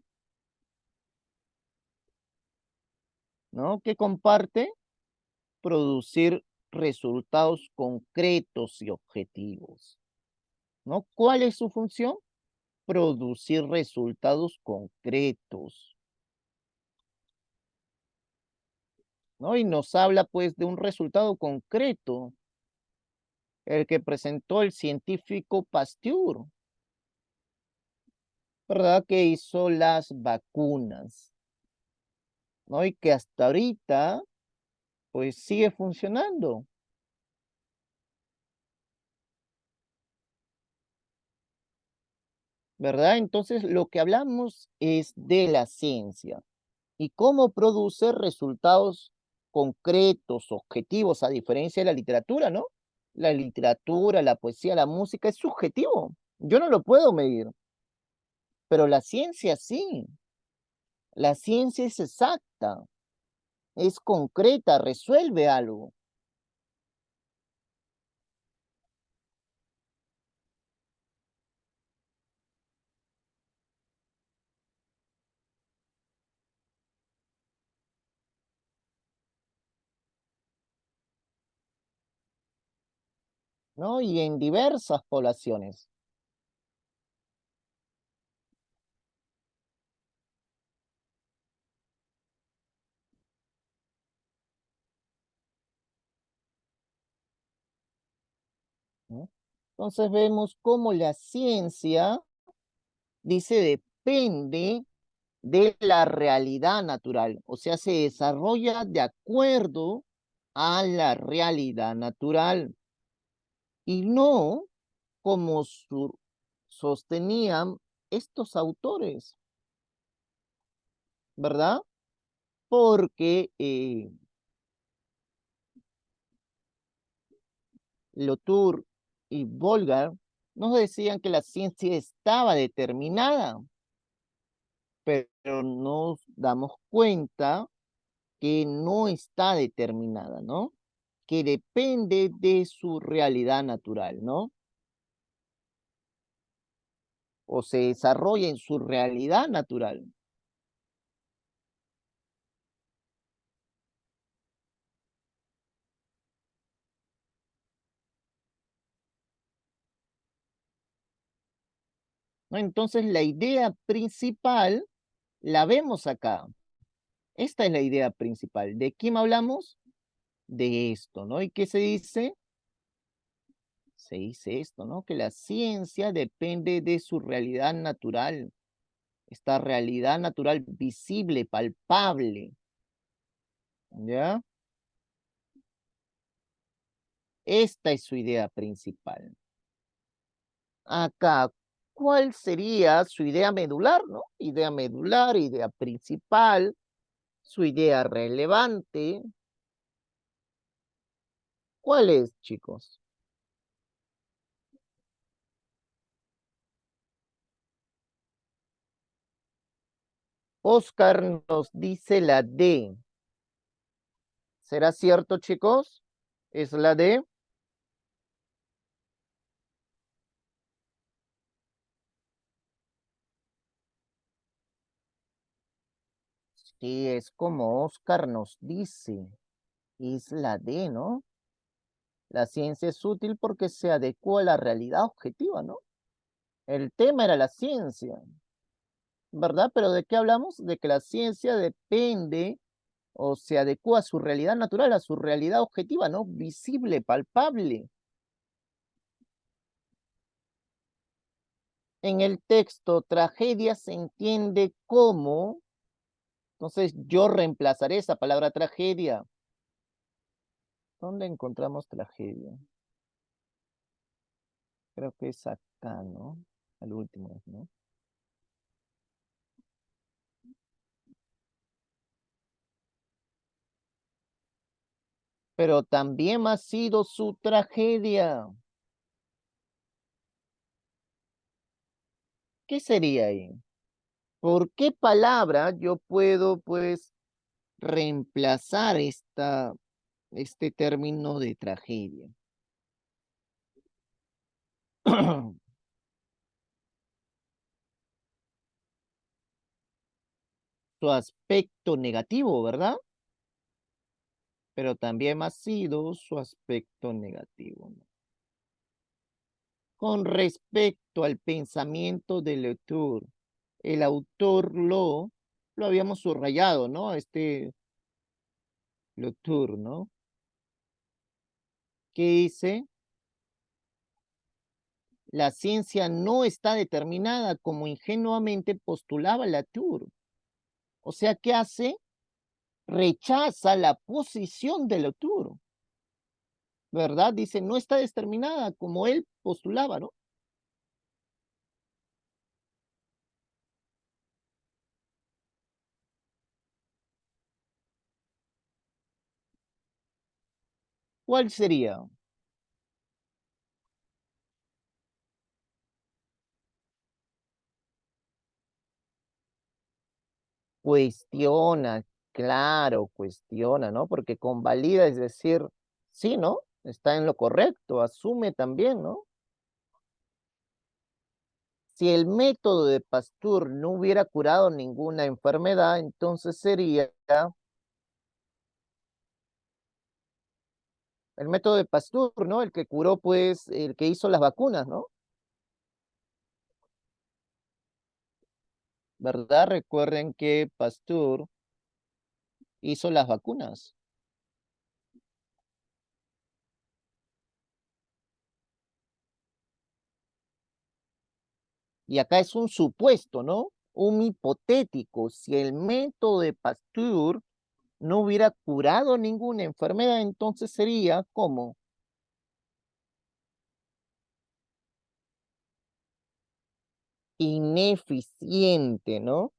Speaker 1: ¿no? Que comparte producir resultados concretos y objetivos, ¿no? ¿Cuál es su función? Producir resultados concretos, ¿no? Y nos habla pues de un resultado concreto, el que presentó el científico Pasteur, ¿verdad? Que hizo las vacunas, ¿no? Y que hasta ahorita pues sigue funcionando. ¿Verdad? Entonces, lo que hablamos es de la ciencia y cómo produce resultados concretos, objetivos, a diferencia de la literatura, ¿no? La literatura, la poesía, la música es subjetivo. Yo no lo puedo medir, pero la ciencia sí. La ciencia es exacta, es concreta, resuelve algo. ¿No? Y en diversas poblaciones. ¿No? Entonces vemos cómo la ciencia, dice, depende de la realidad natural, o sea, se desarrolla de acuerdo a la realidad natural y no como sostenían estos autores, ¿verdad? Porque Latour y Volgar nos decían que la ciencia estaba determinada, pero nos damos cuenta que no está determinada, ¿no? Que depende de su realidad natural, ¿no? O se desarrolla en su realidad natural. ¿No? Entonces la idea principal la vemos acá. Esta es la idea principal. ¿De quién hablamos? De esto, ¿no? ¿Y qué se dice? Se dice esto, ¿no? Que la ciencia depende de su realidad natural. Esta realidad natural visible, palpable. ¿Ya? Esta es su idea principal. Acá, ¿cuál sería su idea medular, no? Idea medular, idea principal, su idea relevante. ¿Cuál es, chicos? Oscar nos dice la D. ¿Será cierto, chicos? ¿Es la D? Sí, es como Oscar nos dice. Es la D, ¿no? La ciencia es útil porque se adecua a la realidad objetiva, ¿no? El tema era la ciencia, ¿verdad? Pero ¿de qué hablamos? De que la ciencia depende o se adecua a su realidad natural, a su realidad objetiva, ¿no? Visible, palpable. En el texto, tragedia se entiende como, entonces yo reemplazaré esa palabra tragedia. ¿Dónde encontramos tragedia? Creo que es acá, ¿no? Al último, ¿no? Pero también ha sido su tragedia. ¿Qué sería ahí? ¿Por qué palabra yo puedo, pues, reemplazar este término de tragedia? Su aspecto negativo, ¿verdad? pero también ha sido su aspecto negativo, ¿no? Con respecto al pensamiento de Latour, el autor lo habíamos subrayado, ¿no? Latour, ¿no? ¿Qué dice? La ciencia no está determinada como ingenuamente postulaba Latour. O sea, ¿qué hace? Rechaza la posición de Latour, ¿verdad? Dice, no está determinada como él postulaba, ¿no? ¿Cuál sería? Cuestiona, claro, cuestiona, ¿no? Porque convalida, es decir, sí, ¿no? Está en lo correcto, asume también, ¿no? Si el método de Pasteur no hubiera curado ninguna enfermedad, entonces sería el método de Pasteur, ¿no? El que curó, pues, el que hizo las vacunas, ¿no? ¿Verdad? Recuerden que Pasteur hizo las vacunas. Y acá es un supuesto, ¿no? Un hipotético. Si el método de Pasteur no hubiera curado ninguna enfermedad, entonces sería como ineficiente, ¿no?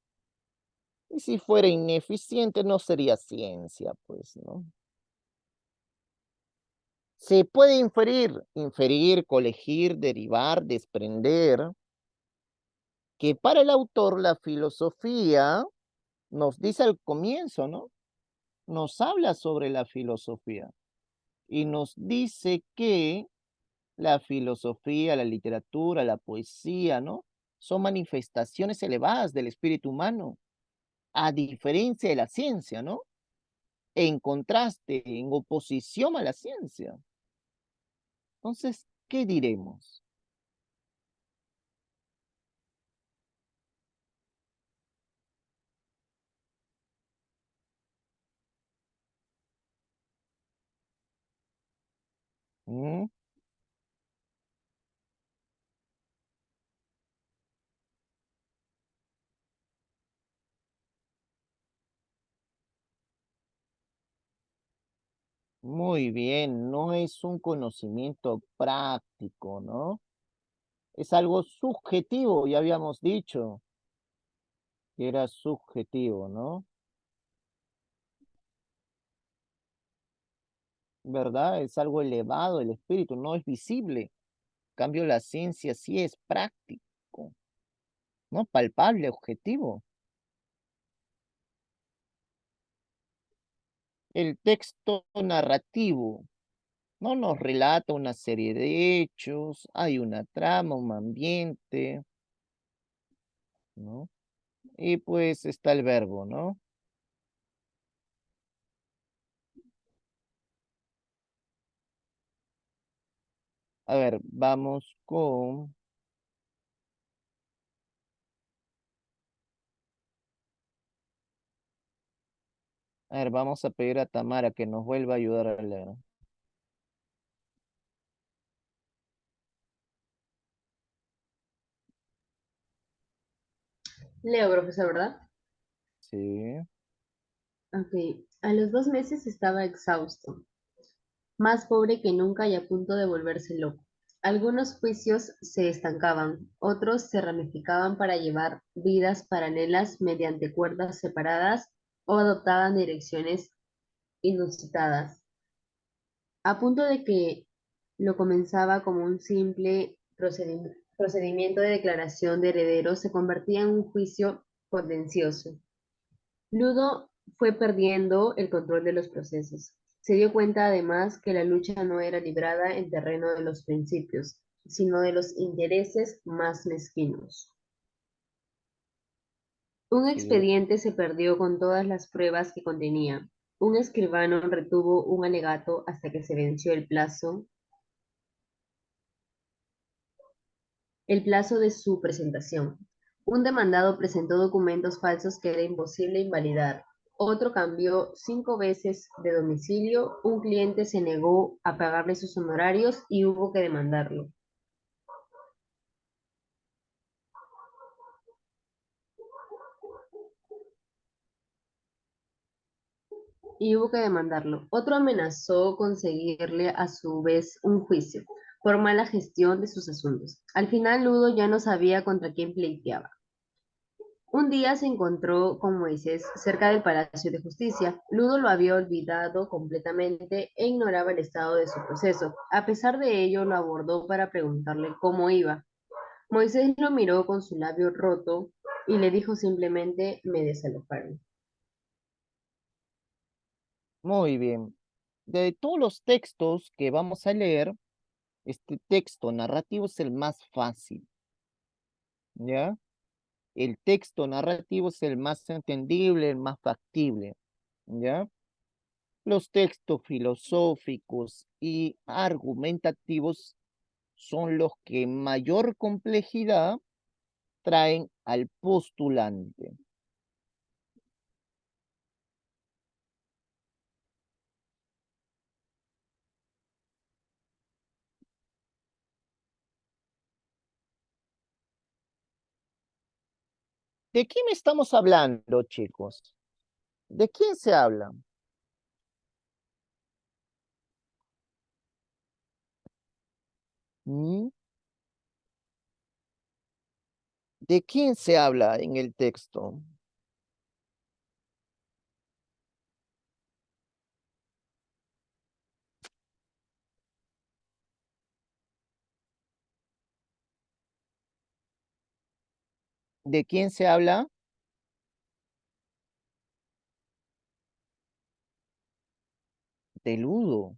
Speaker 1: Y si fuera ineficiente, no sería ciencia, pues, ¿no? Se puede inferir, colegir, derivar, desprender, que para el autor la filosofía nos dice al comienzo, ¿no? Nos habla sobre la filosofía y nos dice que la filosofía, la literatura, la poesía, ¿no? Son manifestaciones elevadas del espíritu humano, a diferencia de la ciencia, ¿no? En contraste, en oposición a la ciencia. Entonces, ¿qué diremos? ¿Mm? Muy bien, no es un conocimiento práctico, ¿no? Es algo subjetivo, ya habíamos dicho que era subjetivo, ¿no? ¿Verdad? Es algo elevado del espíritu, no es visible. En cambio, la ciencia sí es práctico, ¿no? Palpable, objetivo. El texto narrativo, ¿no? Nos relata una serie de hechos, hay una trama, un ambiente, ¿no? Y pues está el verbo, ¿no? A ver, vamos con... A ver, vamos a pedir a Tamara que nos vuelva a ayudar a leer.
Speaker 2: Leo, profesor, ¿verdad?
Speaker 1: Sí.
Speaker 2: Ok. A los 2 meses estaba exhausto, más pobre que nunca y a punto de volverse loco. Algunos juicios se estancaban, otros se ramificaban para llevar vidas paralelas mediante cuerdas separadas o adoptaban direcciones inusitadas, a punto de que lo comenzaba como un simple procedimiento de declaración de herederos se convertía en un juicio contencioso. Ludo fue perdiendo el control de los procesos. Se dio cuenta además que la lucha no era librada en terreno de los principios, sino de los intereses más mezquinos. Un
Speaker 1: Sí.
Speaker 2: expediente se perdió con todas las pruebas que contenía. Un escribano retuvo un alegato hasta que se venció el plazo de su presentación. Un demandado presentó documentos falsos que era imposible invalidar. Otro cambió 5 veces de domicilio. Un cliente se negó a pagarle sus honorarios y hubo que demandarlo. Otro amenazó conseguirle a su vez un juicio por mala gestión de sus asuntos. Al final, Ludo ya no sabía contra quién pleiteaba. Un día se encontró con Moisés cerca del Palacio de Justicia. Ludo lo había olvidado completamente e ignoraba el estado de su proceso. A pesar de ello, lo abordó para preguntarle cómo iba. Moisés lo miró con su labio roto y le dijo simplemente, me desalojaron.
Speaker 1: Muy bien. De todos los textos que vamos a leer, este texto narrativo es el más fácil, ¿ya? El texto narrativo es el más entendible, el más factible, ¿ya? Los textos filosóficos y argumentativos son los que mayor complejidad traen al postulante. ¿De quién estamos hablando, chicos? ¿De quién se habla? ¿Mm? ¿De quién se habla en el texto? ¿De quién se habla? De Ludo,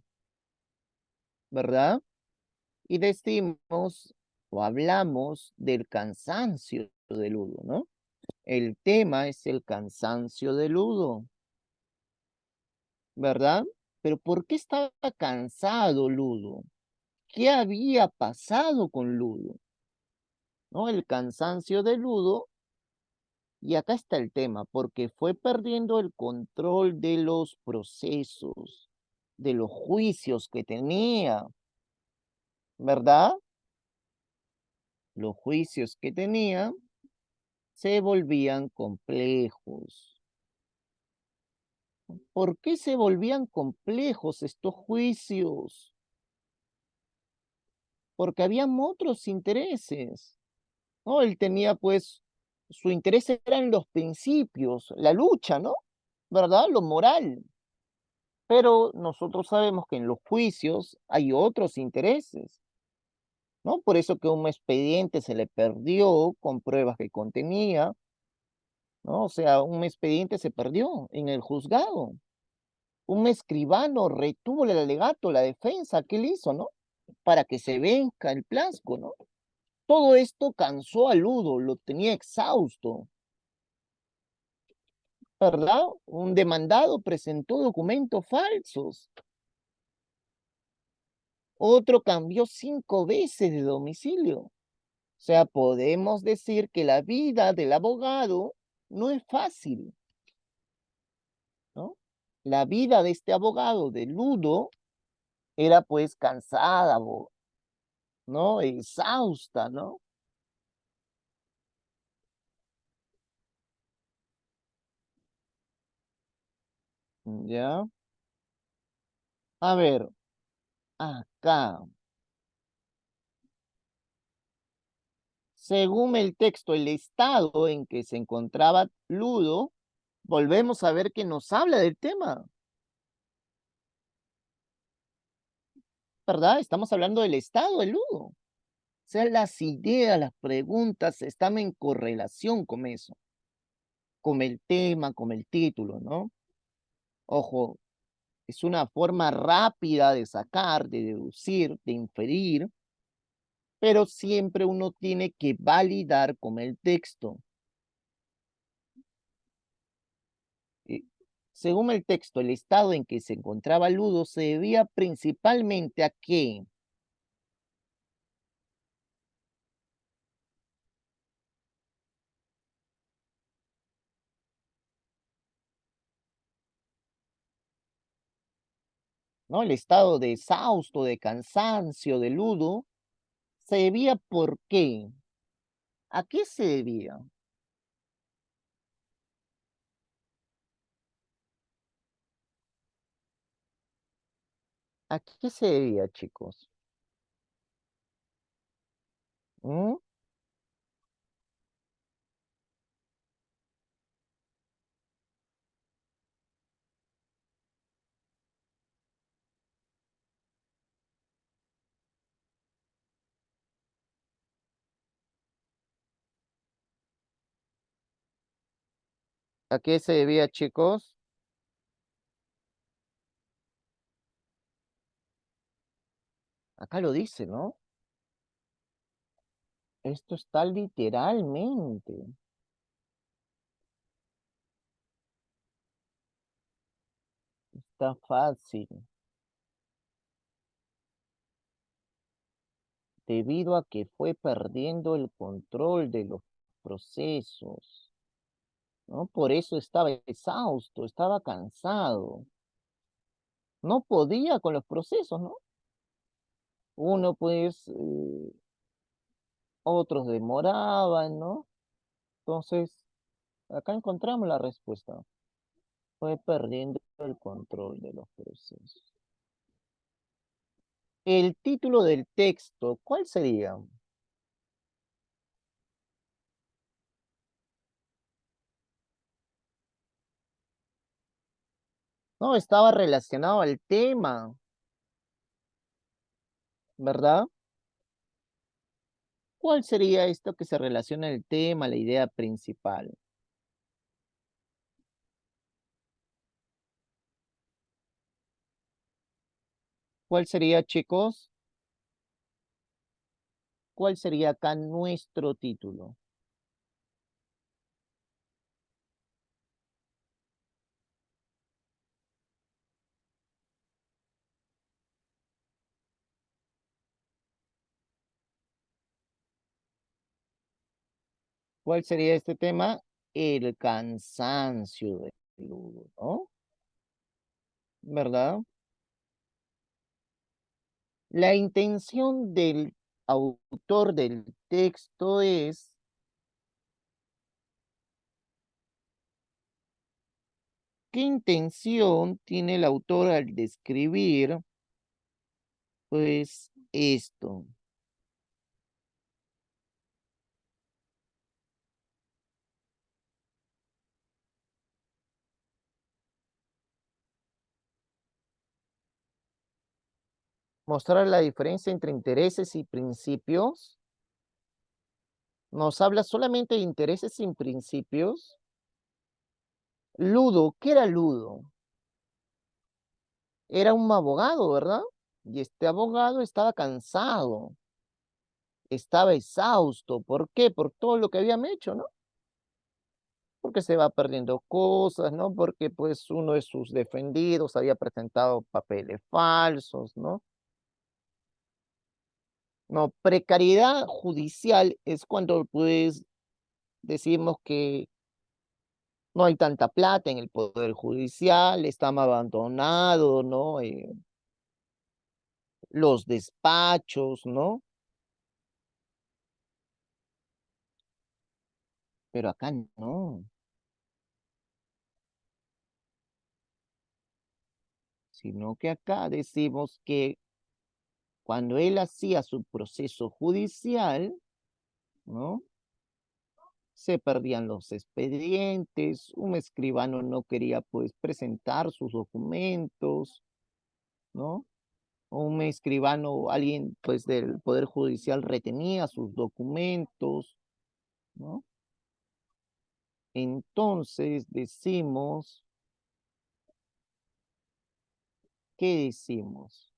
Speaker 1: ¿verdad? Y decimos o hablamos del cansancio de Ludo, ¿no? El tema es el cansancio de Ludo, ¿verdad? Pero ¿por qué estaba cansado Ludo? ¿Qué había pasado con Ludo? ¿No? El cansancio de Ludo, y acá está el tema, porque fue perdiendo el control de los procesos, de los juicios que tenía, ¿verdad? Los juicios que tenía se volvían complejos. ¿Por qué se volvían complejos estos juicios? Porque habían otros intereses, ¿no? Él tenía, pues, su interés eran los principios, la lucha, ¿no? ¿Verdad? Lo moral. Pero nosotros sabemos que en los juicios hay otros intereses, ¿no? Por eso que un expediente se le perdió con pruebas que contenía, ¿no? O sea, un expediente se perdió en el juzgado. Un escribano retuvo el alegato, la defensa que él hizo, ¿no? Para que se venza el plasco, ¿no? Todo esto cansó a Ludo, lo tenía exhausto, ¿verdad? Un demandado presentó documentos falsos. Otro cambió 5 veces de domicilio. O sea, podemos decir que la vida del abogado no es fácil, ¿no? La vida de este abogado, de Ludo, era pues cansada, ¿no? Exhausta, ¿no? ¿Ya? A ver, acá. Según el texto, el estado en que se encontraba Ludo, volvemos a ver que nos habla del tema, ¿verdad? Estamos hablando del estado de Ludo. O sea, las ideas, las preguntas están en correlación con eso, con el tema, con el título, ¿no? Ojo, es una forma rápida de sacar, de deducir, de inferir, pero siempre uno tiene que validar con el texto. Según el texto, el estado en que se encontraba Ludo se debía principalmente a qué. ¿No? El estado de exhausto, de cansancio de Ludo, se debía ¿por qué? ¿A qué se debía? ¿A qué se debía, chicos? ¿Mm? ¿A qué se debía, chicos? Acá lo dice, ¿no? Esto está literalmente. Está fácil. Debido a que fue perdiendo el control de los procesos, ¿no? Por eso estaba exhausto, estaba cansado. No podía con los procesos, ¿no? Uno, pues, otros demoraban, ¿no? Entonces, acá encontramos la respuesta. Fue perdiendo el control de los procesos. El título del texto, ¿cuál sería? No, estaba relacionado al tema, ¿verdad? ¿Cuál sería esto que se relaciona al tema, la idea principal? ¿Cuál sería, chicos? ¿Cuál sería acá nuestro título? ¿Cuál sería este tema? El cansancio del ludo, ¿no? ¿Verdad? La intención del autor del texto es ¿qué intención tiene el autor al describir, pues, esto? Mostrar la diferencia entre intereses y principios. Nos habla solamente de intereses sin principios. Ludo, ¿qué era Ludo? Era un abogado, ¿verdad? Y este abogado estaba cansado, estaba exhausto. ¿Por qué? Por todo lo que habían hecho, ¿no? Porque se va perdiendo cosas, ¿no? Porque pues uno de sus defendidos había presentado papeles falsos, ¿no? No, precariedad judicial es cuando pues decimos que no hay tanta plata en el poder judicial, está más abandonado, ¿no? Los despachos, ¿no? Pero acá no, sino que acá decimos que cuando él hacía su proceso judicial, ¿no? Se perdían los expedientes, un escribano no quería pues presentar sus documentos, ¿no? Un escribano, alguien pues del Poder Judicial retenía sus documentos, ¿no? Entonces decimos, ¿qué decimos?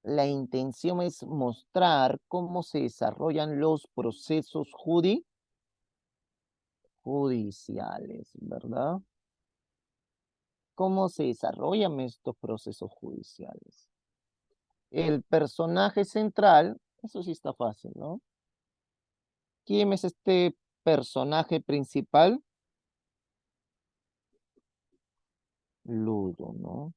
Speaker 1: la intención es mostrar cómo se desarrollan los procesos judiciales, ¿verdad? ¿Cómo se desarrollan estos procesos judiciales? El personaje central, eso sí está fácil, ¿no? ¿Quién es este personaje principal? Ludo, ¿no?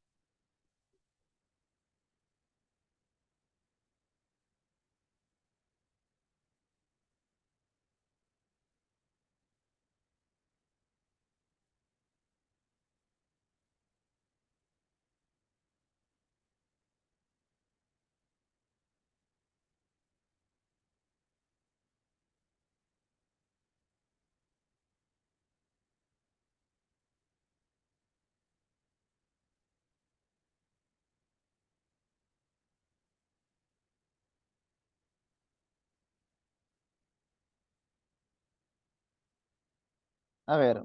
Speaker 1: A ver,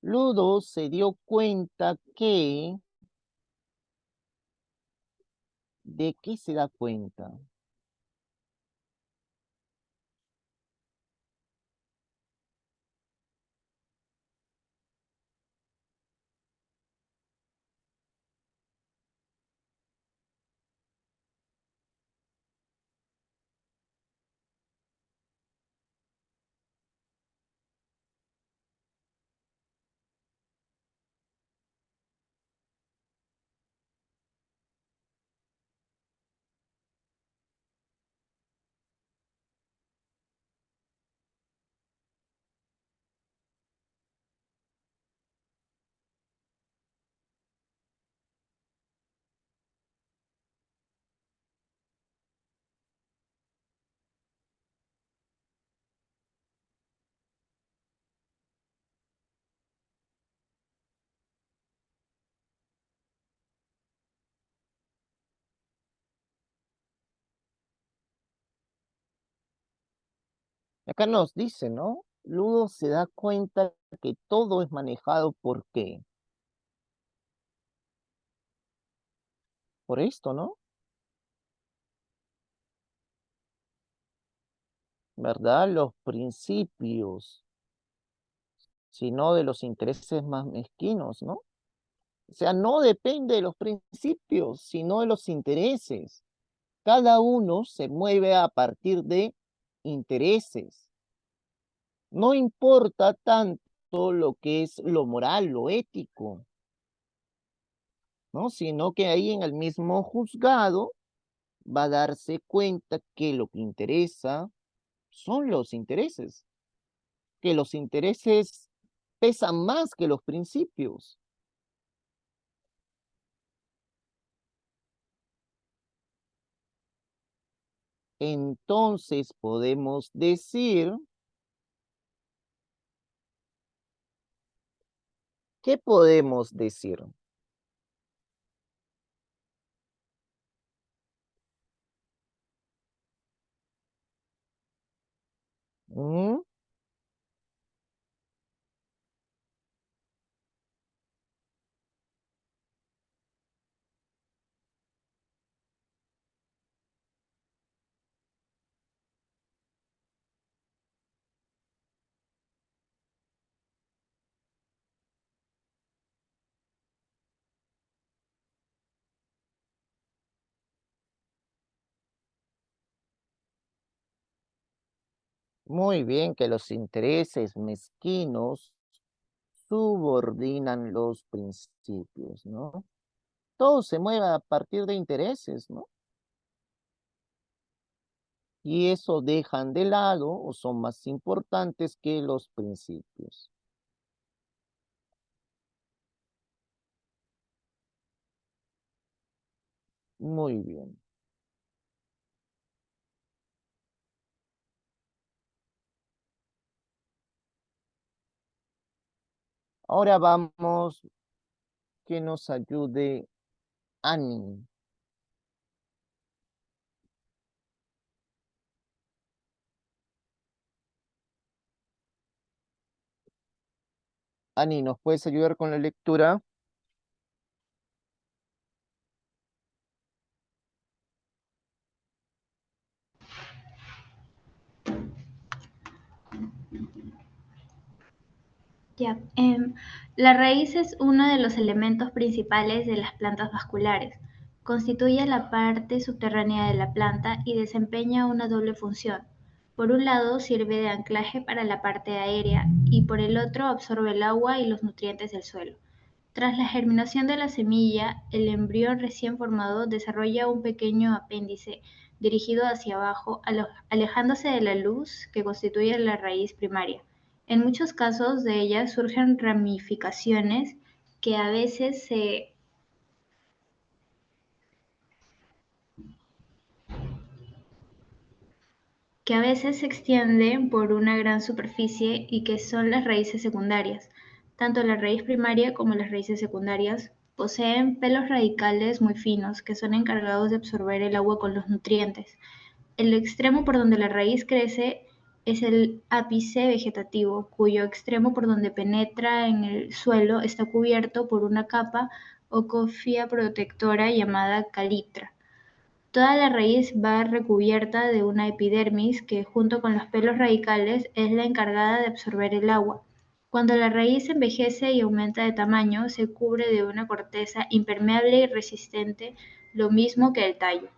Speaker 1: Ludo se dio cuenta que... ¿De qué se da cuenta? Acá nos dice, ¿no? Ludo se da cuenta que todo es manejado ¿por qué? Por esto, ¿no? ¿Verdad? Los principios, sino de los intereses más mezquinos, ¿no? O sea, no depende de los principios, sino de los intereses. Cada uno se mueve a partir de intereses. No importa tanto lo que es lo moral, lo ético, ¿no? Sino que ahí en el mismo juzgado va a darse cuenta que lo que interesa son los intereses, que los intereses pesan más que los principios. Entonces podemos decir, ¿qué podemos decir? ¿Mm? Muy bien que los intereses mezquinos subordinan los principios, ¿no? Todo se mueve a partir de intereses, ¿no? Y eso dejan de lado o son más importantes que los principios. Muy bien. Ahora vamos que nos ayude Annie. Annie, ¿nos puedes ayudar con la lectura?
Speaker 4: Ya, la raíz es uno de los elementos principales de las plantas vasculares. Constituye la parte subterránea de la planta y desempeña una doble función. Por un lado, sirve de anclaje para la parte aérea y por el otro absorbe el agua y los nutrientes del suelo. Tras la germinación de la semilla, el embrión recién formado desarrolla un pequeño apéndice dirigido hacia abajo, alejándose de la luz que constituye la raíz primaria. En muchos casos de ella surgen ramificaciones que a veces se que a veces se extienden por una gran superficie y que son las raíces secundarias. Tanto la raíz primaria como las raíces secundarias poseen pelos radicales muy finos que son encargados de absorber el agua con los nutrientes. El extremo por donde la raíz crece es el ápice vegetativo, cuyo extremo por donde penetra en el suelo está cubierto por una capa o cofia protectora llamada calitra. Toda la raíz va recubierta de una epidermis que, junto con los pelos radicales, es la encargada de absorber el agua. Cuando la raíz envejece y aumenta de tamaño, se cubre de una corteza impermeable y resistente, lo mismo que el tallo.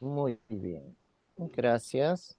Speaker 1: Muy bien. Gracias.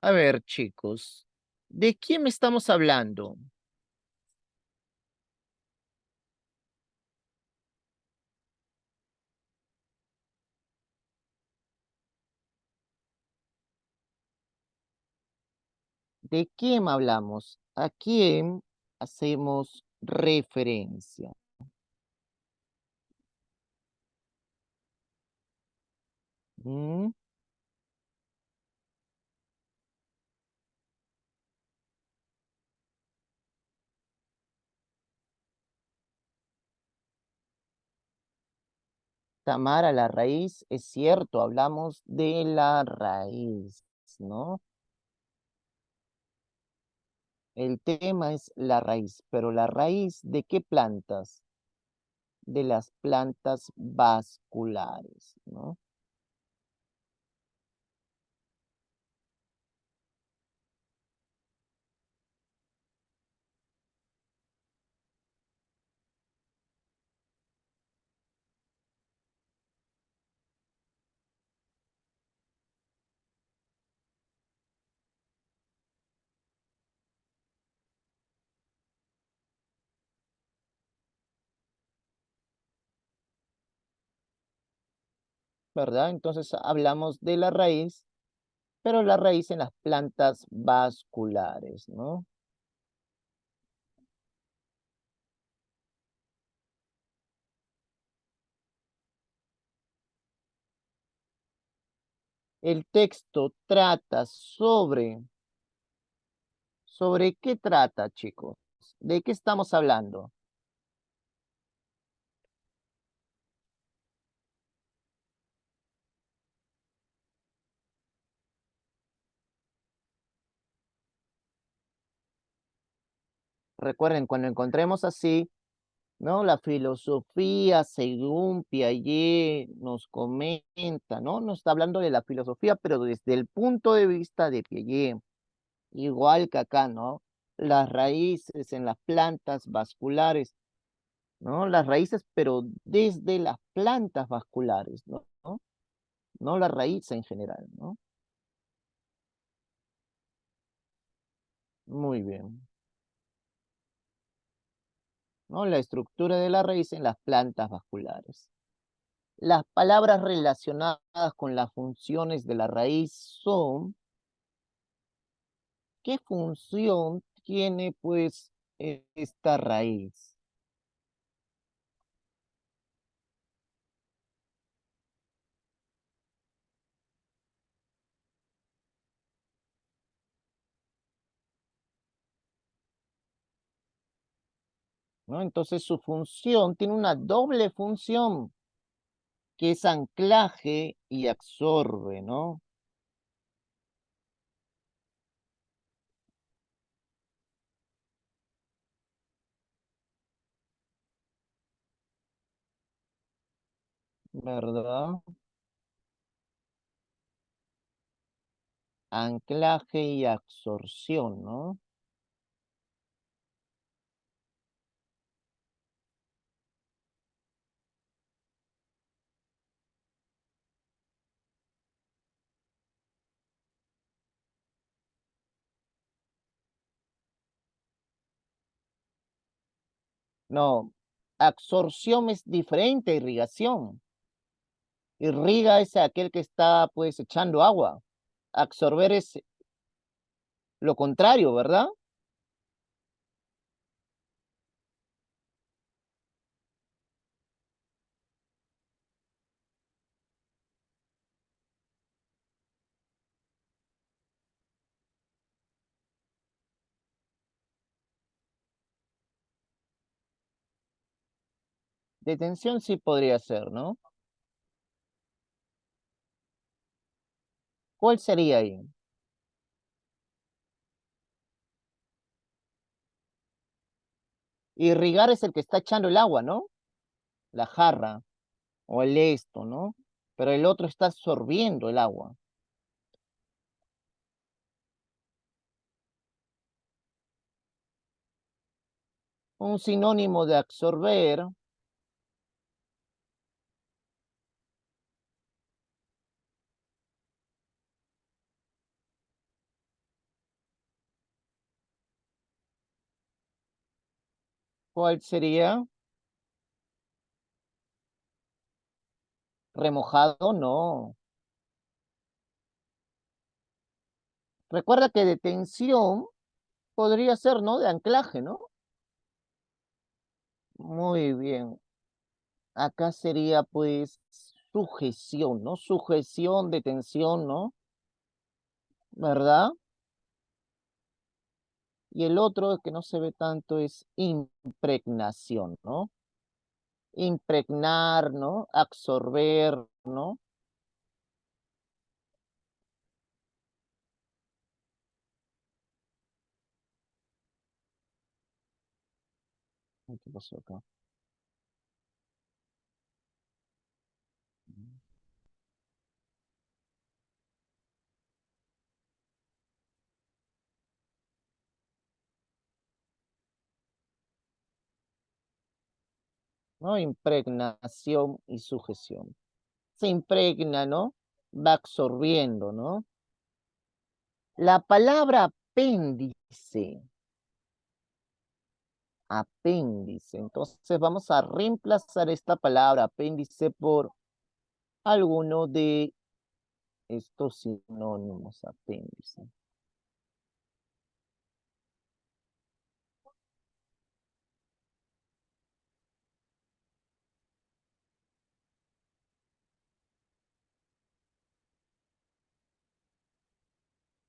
Speaker 1: A ver, chicos, ¿de quién estamos hablando? ¿De quién hablamos? ¿A quién hacemos referencia? ¿Mm? Tamara, la raíz, es cierto, hablamos de la raíz, ¿no? El tema es la raíz, pero ¿la raíz de qué plantas? De las plantas vasculares, ¿no? ¿Verdad? Entonces hablamos de la raíz, pero la raíz en las plantas vasculares, ¿no? El texto trata ¿sobre qué trata, chicos? ¿De qué estamos hablando? Recuerden, cuando encontremos así, ¿no? La filosofía, según Piaget nos comenta, ¿no? Nos está hablando de la filosofía, pero desde el punto de vista de Piaget, igual que acá, ¿no? Las raíces en las plantas vasculares, ¿no? Las raíces, pero desde las plantas vasculares, ¿no? No la raíz en general, ¿no? Muy bien. ¿No? La estructura de la raíz en las plantas vasculares. Las palabras relacionadas con las funciones de la raíz son, ¿qué función tiene pues esta raíz? ¿no? Entonces su función tiene una doble función, que es anclaje y absorbe, ¿no? ¿Verdad? Anclaje y absorción, ¿no? No, absorción es diferente a irrigación. Irriga es aquel que está pues echando agua. Absorber es lo contrario, ¿verdad? Detención sí podría ser, ¿no? ¿Cuál sería ahí? Irrigar es el que está echando el agua, ¿no? La jarra o el esto, ¿no? Pero el otro está absorbiendo el agua. Un sinónimo de absorber ¿cuál sería? Remojado, no. Recuerda que detención podría ser, ¿no? De anclaje, ¿no? Muy bien. Acá sería pues sujeción, ¿no? Sujeción, detención, ¿no? ¿Verdad? Y el otro que no se ve tanto es impregnación, ¿no? Impregnar, ¿no? Absorber, ¿no? Ay, ¿qué pasó acá? ¿No? Impregnación y sujeción. Se impregna, ¿no? Va absorbiendo, ¿no? La palabra apéndice, apéndice. Entonces vamos a reemplazar esta palabra apéndice por alguno de estos sinónimos apéndice.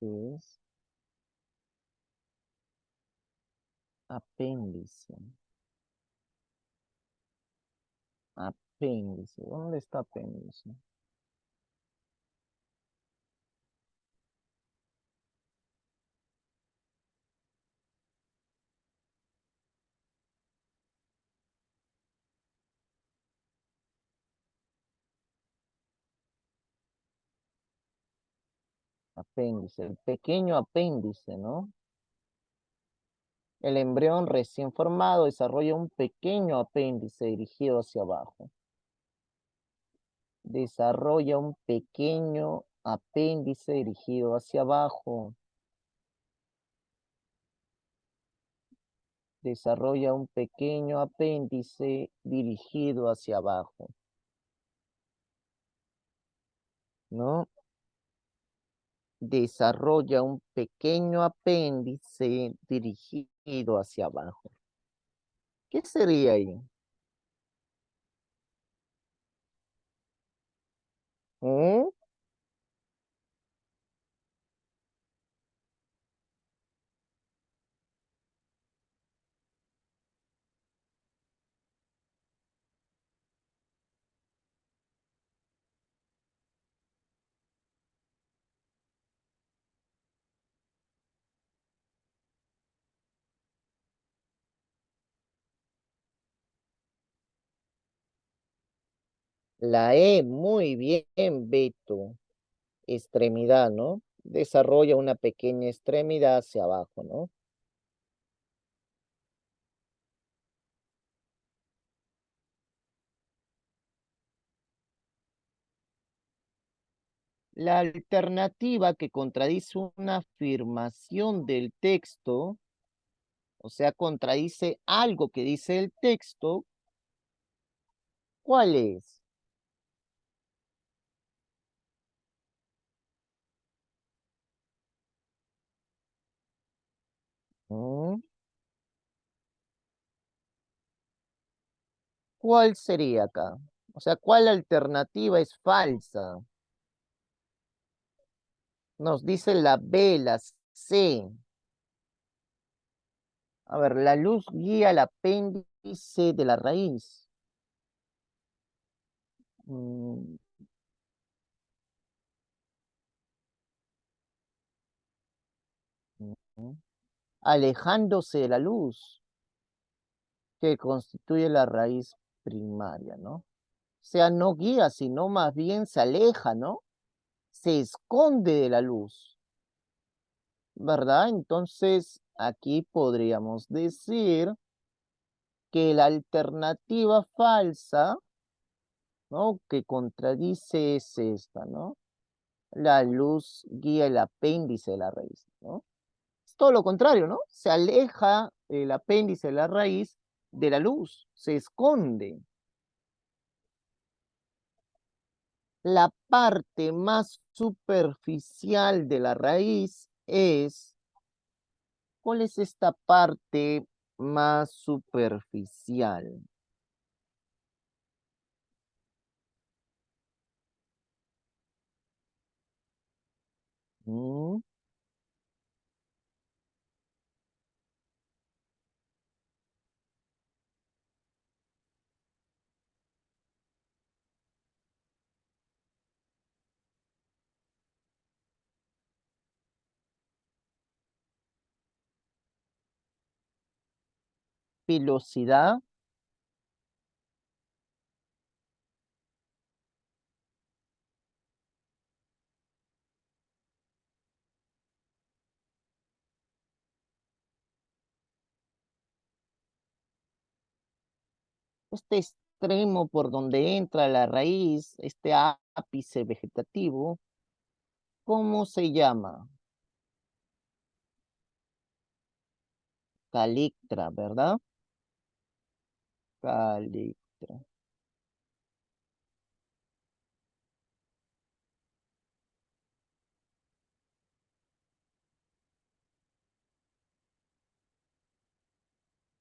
Speaker 1: ¿Qué es? Apéndice. Apéndice. ¿Dónde está apéndice? Apéndice. El pequeño apéndice, ¿no? El embrión recién formado desarrolla un pequeño apéndice dirigido hacia abajo. Desarrolla un pequeño apéndice dirigido hacia abajo. Desarrolla un pequeño apéndice dirigido hacia abajo. ¿No? Desarrolla un pequeño apéndice dirigido hacia abajo. ¿Qué sería ahí? ¿Eh? La E, muy bien, Beto. Extremidad, ¿no? Desarrolla una pequeña extremidad hacia abajo, ¿no? La alternativa que contradice una afirmación del texto, o sea, contradice algo que dice el texto, ¿cuál es? ¿Mm? ¿Cuál sería acá? O sea, ¿cuál alternativa es falsa? Nos dice la B, la C. A ver, la luz guía el apéndice de la raíz. Mm, mm, alejándose de la luz que constituye la raíz primaria, ¿no? O sea, no guía, sino más bien se aleja, ¿no? Se esconde de la luz, ¿verdad? Entonces, aquí podríamos decir que la alternativa falsa, ¿no? Que contradice es esta, ¿no? La luz guía el apéndice de la raíz, ¿no? Es todo lo contrario, ¿no? Se aleja el apéndice de la raíz de la luz, se esconde. La parte más superficial de la raíz es, ¿cuál es esta parte más superficial? ¿Mm? Pilosidad. Este extremo por donde entra la raíz, este ápice vegetativo, ¿cómo se llama? Calictra, ¿verdad? Calictra.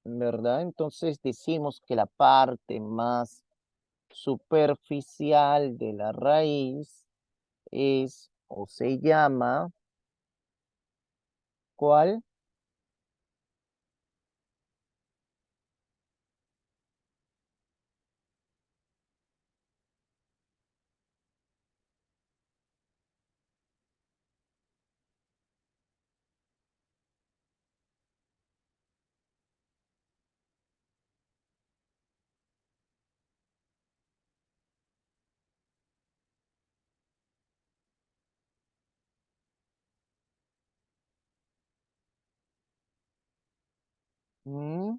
Speaker 1: ¿Verdad? Entonces decimos que la parte más superficial de la raíz es o se llama, ¿cuál? ¿Mm?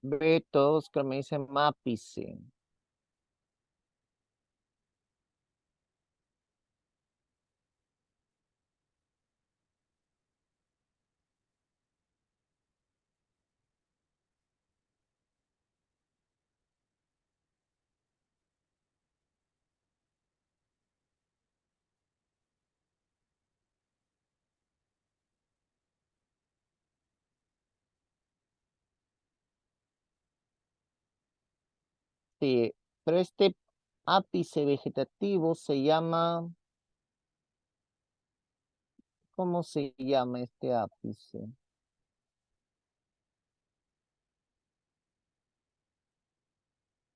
Speaker 1: Ve, todos que me dicen mápice. Sí, pero este ápice vegetativo se llama, ¿cómo se llama este ápice?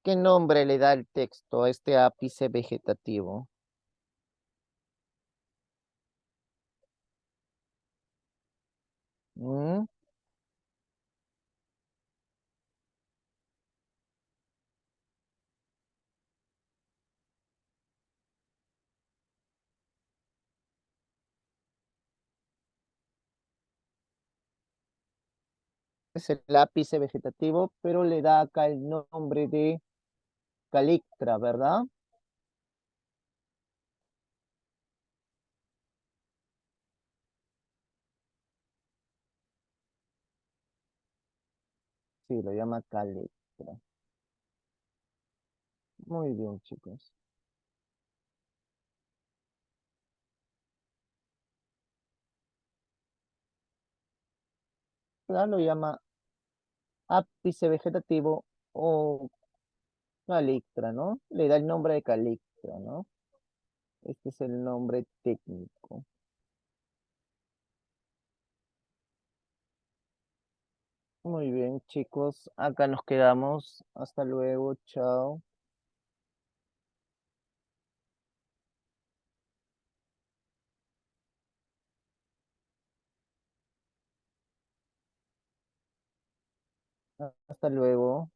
Speaker 1: ¿Qué nombre le da el texto a este ápice vegetativo? ¿Mm? Es el ápice vegetativo, pero le da acá el nombre de calictra, ¿verdad? Sí, lo llama calictra. Muy bien, chicos. Ya lo llama ápice vegetativo o calictra, ¿no? Le da el nombre de calictra, ¿no? Este es el nombre técnico. Muy bien, chicos. Acá nos quedamos. Hasta luego. Chao. Hasta luego.